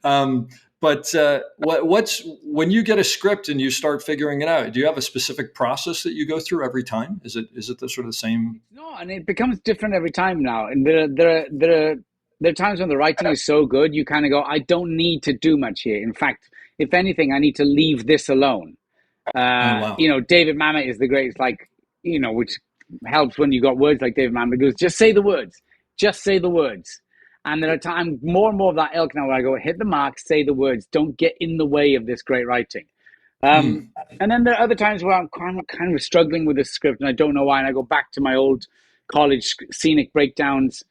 No. But when you get a script and you start figuring it out, do you have a specific process that you go through every time? Is it the sort of the same? No, and it becomes different every time now. And there are times when the writing is so good, you kind of go, I don't need to do much here. In fact, if anything, I need to leave this alone. Wow. David Mamet is the greatest, which helps when you got words like David Mamet goes, just say the words. And there are times, more and more of that ilk now, where I go, hit the mark, say the words, don't get in the way of this great writing. And then there are other times where I'm kind of struggling with the script and I don't know why. And I go back to my old college scenic breakdowns,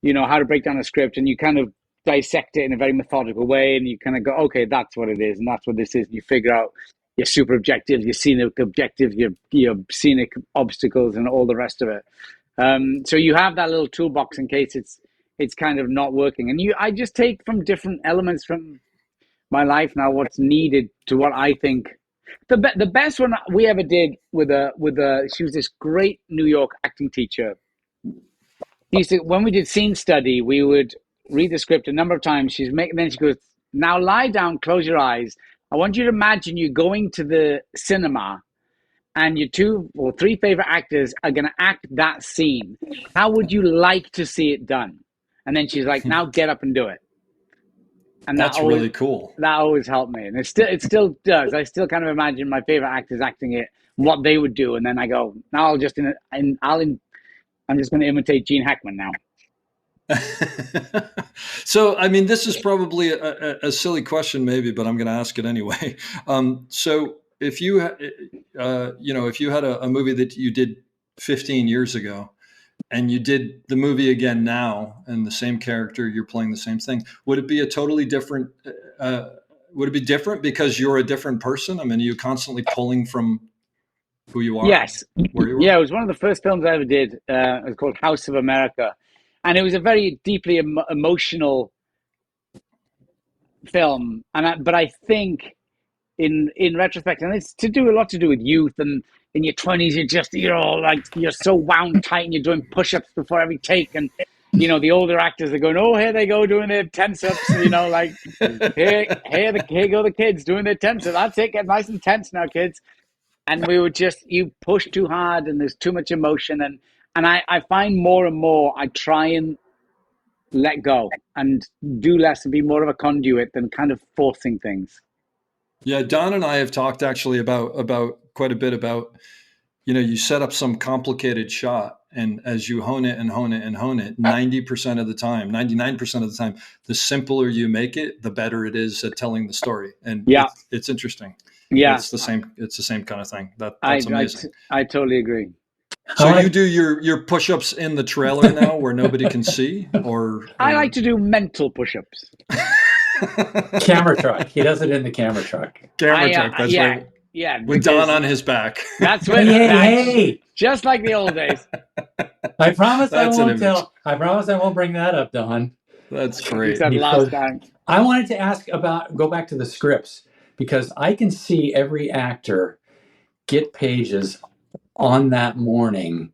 how to break down a script, and you kind of dissect it in a very methodical way. And you kind of go, okay, that's what it is. And that's what this is. And you figure out your super objectives, your scenic objectives, your scenic obstacles, and all the rest of it. So you have that little toolbox in case it's kind of not working. And I just take from different elements from my life now what's needed to what I think. The best one we ever did with she was this great New York acting teacher. when we did scene study, we would read the script a number of times. Then she goes, now lie down, close your eyes. I want you to imagine you going to the cinema and your 2 or 3 favorite actors are going to act that scene. How would you like to see it done? And then she's like, now get up and do it. And that's really cool. That always helped me. And it still does. I still kind of imagine my favorite actors acting it, what they would do. And then I go, now I'm just going to imitate Gene Hackman now. So, I mean, this is probably a silly question, maybe, but I'm going to ask it anyway. So, if you had a movie that you did 15 years ago, and you did the movie again now, and the same character, you're playing the same thing, would it be a totally different? Would it be different because you're a different person? I mean, are you constantly pulling from who you are? Yes. Where you are? Yeah, it was one of the first films I ever did. It was called House of America. And it was a very deeply emotional film. But I think in retrospect, and it's a lot to do with youth, and in your 20s, you're so wound tight and you're doing push-ups before every take. And, the older actors are going, oh, here they go doing their tense-ups, here go the kids doing their tense-ups. That's it, get nice and tense now, kids. And we would you push too hard and there's too much emotion. And I find more and more I try and let go and do less and be more of a conduit than kind of forcing things. Yeah, Don and I have talked actually about quite a bit about, you set up some complicated shot, and as you hone it and hone it and hone it, 90% of the time, 99% of the time, the simpler you make it, the better it is at telling the story. And it's interesting. Yeah, it's the same kind of thing. That's amazing. I totally agree. So you do your push-ups in the trailer now where nobody can see, or I like to do mental push-ups. Camera truck. He does it in the camera truck. Camera truck. That's right. Yeah. With Don on his back. That's what. Hey. Just like the old days. I promise I won't bring that up, Don. That's great. Last time. I wanted to go back to the scripts, because I can see every actor get pages on that morning,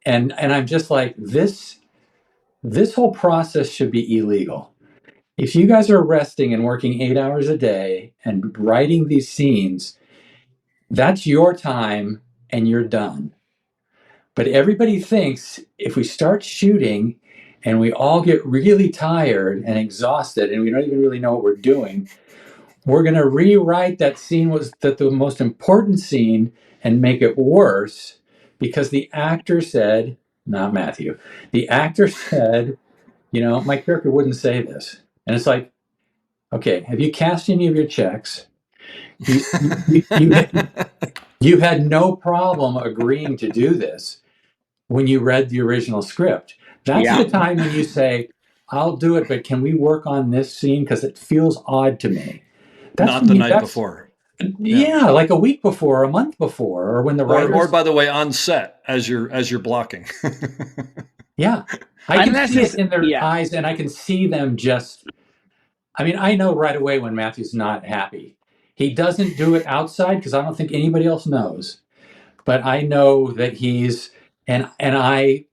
and I'm just like, this whole process should be illegal. If you guys are resting and working 8 hours a day and writing these scenes, that's your time and you're done. But everybody thinks if we start shooting and we all get really tired and exhausted and we don't even really know what we're doing, we're going to rewrite that scene the most important scene and make it worse because the actor said, not Matthew, the actor said, my character wouldn't say this. And it's like, okay, have you cashed any of your checks? You had no problem agreeing to do this when you read the original script. That's the time when you say, I'll do it, but can we work on this scene? Because it feels odd to me. Not the night before. Yeah, like a week before, a month before, or when the writers... Or by the way, on set as you're blocking. Yeah. I can see it in their eyes, and I can see them just... I mean, I know right away when Matthew's not happy. He doesn't do it outside because I don't think anybody else knows. But I know that he's... And I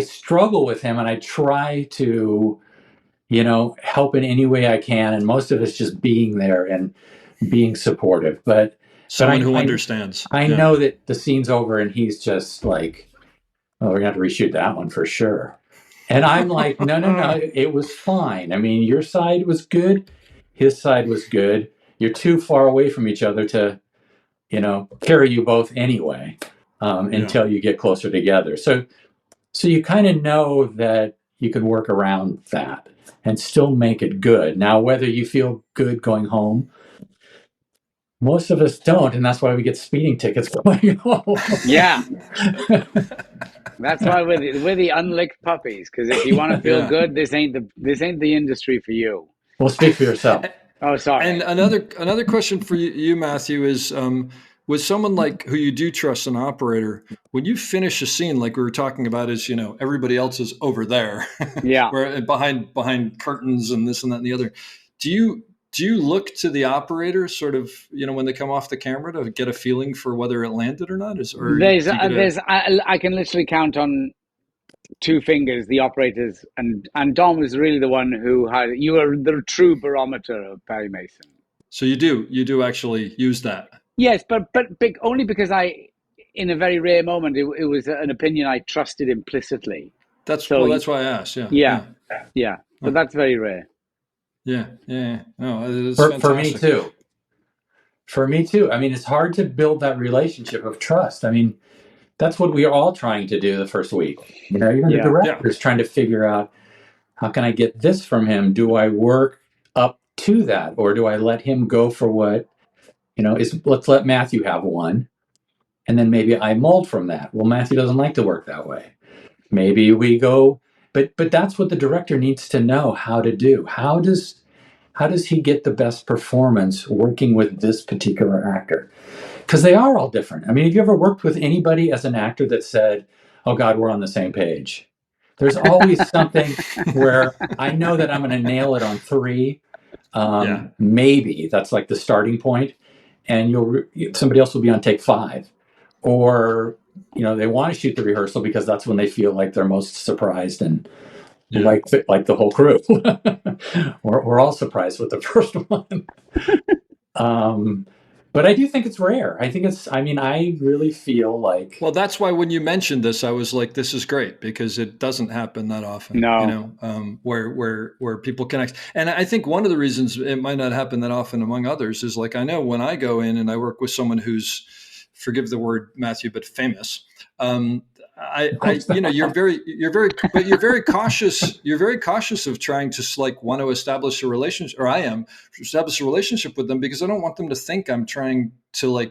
struggle with him, and I try to, help in any way I can. And most of it's just being there and being supportive. But someone who understands. I know that the scene's over, and he's just like, "Oh, we're gonna have to reshoot that one for sure." And I'm like, no, it was fine. I mean, your side was good, his side was good. You're too far away from each other to, carry you both anyway until you get closer together. So you kind of know that you can work around that and still make it good. Now, whether you feel good going home, most of us don't, and that's why we get speeding tickets going home. Yeah. That's why we're the unlicked puppies, because if you want to feel good, this ain't the industry for you. Well, speak for yourself. Oh, sorry. And another question for you, Matthew, is with someone like who you do trust, an operator, when you finish a scene like we were talking about, is everybody else is over there, where behind curtains and this and that and the other. Do you look to the operator sort of, when they come off the camera to get a feeling for whether it landed or not? I can literally count on two fingers, the operators, and Don was really the one who had. You were the true barometer of Perry Mason. So you do actually use that. Yes, but only because in a very rare moment, it was an opinion I trusted implicitly. That's So that's why I asked. Yeah. But that's very rare. Yeah. No, it's For me fantastic. too. For me too. I mean, it's hard to build that relationship of trust. I mean, that's what we are all trying to do the first week. You know, even the director is trying to figure out, how can I get this from him? Do I work up to that, or do I let him go for what, let's let Matthew have one, and then maybe I mold from that. Well, Matthew doesn't like to work that way. Maybe we go, but that's what the director needs to know how to do. How does he get the best performance working with this particular actor? Because they are all different. I mean, have you ever worked with anybody as an actor that said, oh God, we're on the same page? There's always something where I know that I'm going to nail it on 3. Maybe that's like the starting point, and somebody else will be on take 5, or they want to shoot the rehearsal because that's when they feel like they're most surprised and like the whole crew. We're all surprised with the first one. But I do think it's rare. I really feel like... Well, that's why when you mentioned this, I was like, this is great, because it doesn't happen that often, where people connect. And I think one of the reasons it might not happen that often, among others, is like, I know when I go in and I work with someone who's, forgive the word, Matthew, but famous, you're very cautious. You're very cautious of trying to want to establish a relationship, or I am establish a relationship with them, because I don't want them to think I'm trying to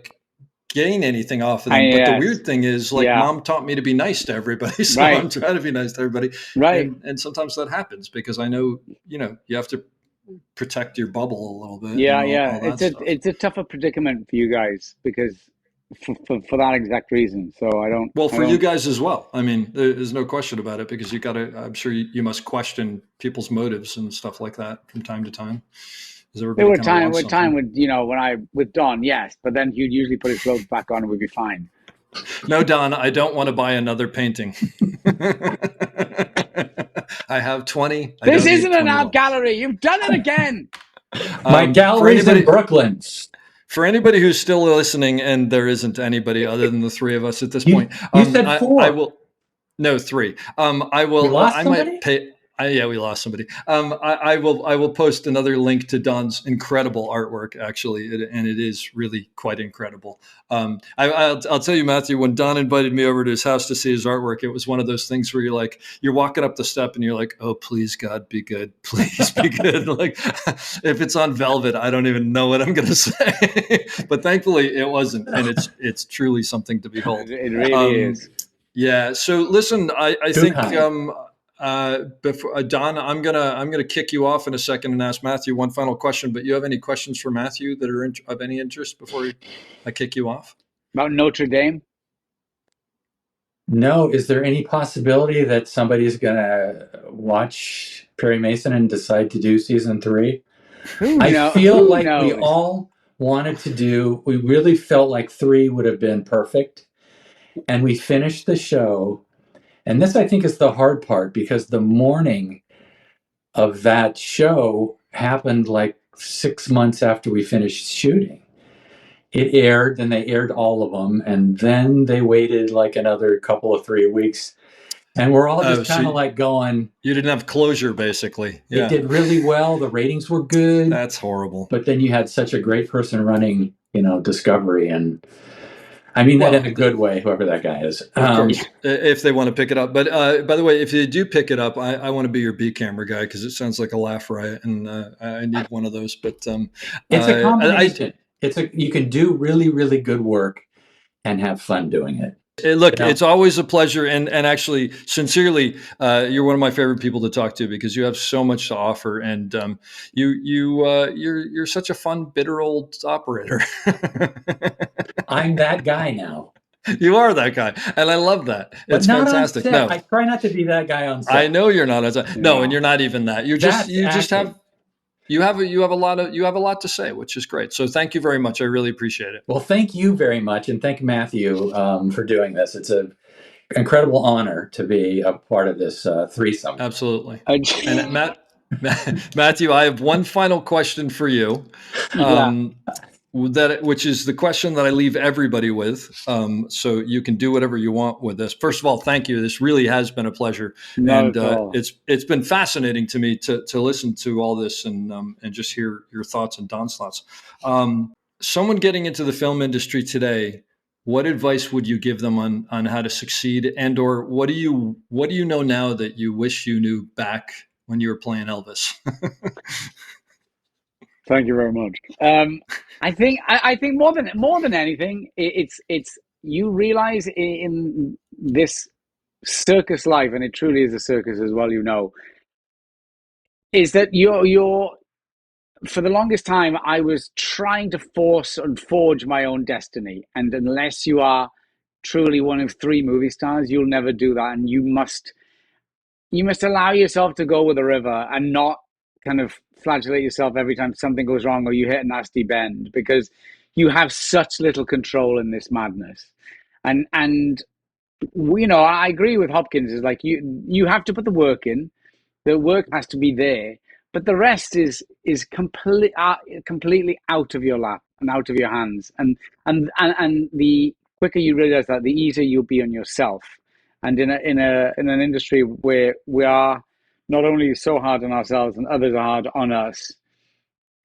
gain anything off of them. But the weird thing is, Mom taught me to be nice to everybody, so I'm trying to be nice to everybody. Right. And sometimes that happens because I know, you have to protect your bubble a little bit. Yeah. It's a tougher predicament for you guys because. For that exact reason. So I don't. Well, for you guys as well. I mean, there's no question about it, because I'm sure you must question people's motives and stuff like that from time to time. There were time with Don, yes, but then he'd usually put his clothes back on and we'd be fine. No, Don, I don't want to buy another painting. I have 20. This isn't an art gallery. You've done it again. My gallery's in Brooklyn. For anybody who's still listening, and there isn't anybody other than the 3 of us at this point. You said 4. 3. I will. You lost somebody? Might pay. We lost somebody. I will post another link to Don's incredible artwork, actually, and it is really quite incredible. I'll tell you, Matthew, when Don invited me over to his house to see his artwork, it was one of those things where you're walking up the step and you're like, oh, please, God, be good. Please be good. If it's on velvet, I don't even know what I'm going to say. But thankfully it wasn't. And it's truly something to behold. It really is. Yeah. So listen, I think, before Don, I'm gonna kick you off in a second and ask Matthew one final question. But you have any questions for Matthew that are of any interest before I kick you off? About Notre Dame? No. Is there any possibility that somebody's gonna watch Perry Mason and decide to do season 3? I feel like we all wanted to do. We really felt like 3 would have been perfect, and we finished the show. And this, I think, is the hard part, because the morning of that show happened 6 months after we finished shooting. It aired, and they aired all of them, and then they waited another couple of 3 weeks. And we're all just kind of going... You didn't have closure, basically. Yeah. It did really well. The ratings were good. That's horrible. But then you had such a great person running, Discovery, and... I mean that in a good way, whoever that guy is. Of course, if they want to pick it up. But by the way, if you do pick it up, I want to be your B camera guy, because it sounds like a laugh riot, and I need one of those. But it's a combination. You can do really, really good work and have fun doing it. It's always a pleasure, and actually, sincerely, you're one of my favorite people to talk to, because you have so much to offer, and you're such a fun, bitter old operator. I'm that guy now. You are that guy, and I love that. It's fantastic. No, I try not to be that guy on set. I know you're not on set. No, and you're not even that. You have a lot to say, which is great. So thank you very much. I really appreciate it. Well, thank you very much, and thank Matthew for doing this. incredible honor to be a part of this threesome. Absolutely. And Matthew, I have one final question for you. Which is the question that I leave everybody with. So you can do whatever you want with this. First of all, thank you. This really has been a pleasure. It's been fascinating to me to listen to all this and just hear your thoughts and Don's thoughts. Someone getting into the film industry today, what advice would you give them on how to succeed, and or what do you know now that you wish you knew back when you were playing Elvis? Thank you very much. I think more than anything, it's you realize in this circus life, and it truly is a circus as well, is that you're for the longest time I was trying to force and forge my own destiny, and unless you are truly one of 3 movie stars, you'll never do that, and you must allow yourself to go with the river and not kind of flagellate yourself every time something goes wrong or you hit a nasty bend, because you have such little control in this madness. And I agree with Hopkins. Is like you have to put the work in. The work has to be there, but the rest is completely out of your lap and out of your hands. And the quicker you realize that, the easier you'll be on yourself. And in an industry where we are not only so hard on ourselves and others are hard on us,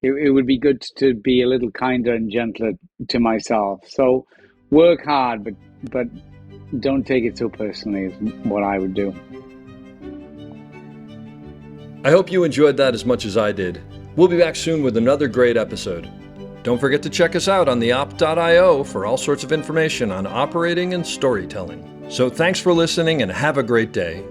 it would be good to be a little kinder and gentler to myself. So work hard, but don't take it so personally is what I would do. I hope you enjoyed that as much as I did. We'll be back soon with another great episode. Don't forget to check us out on theop.io for all sorts of information on operating and storytelling. So thanks for listening and have a great day.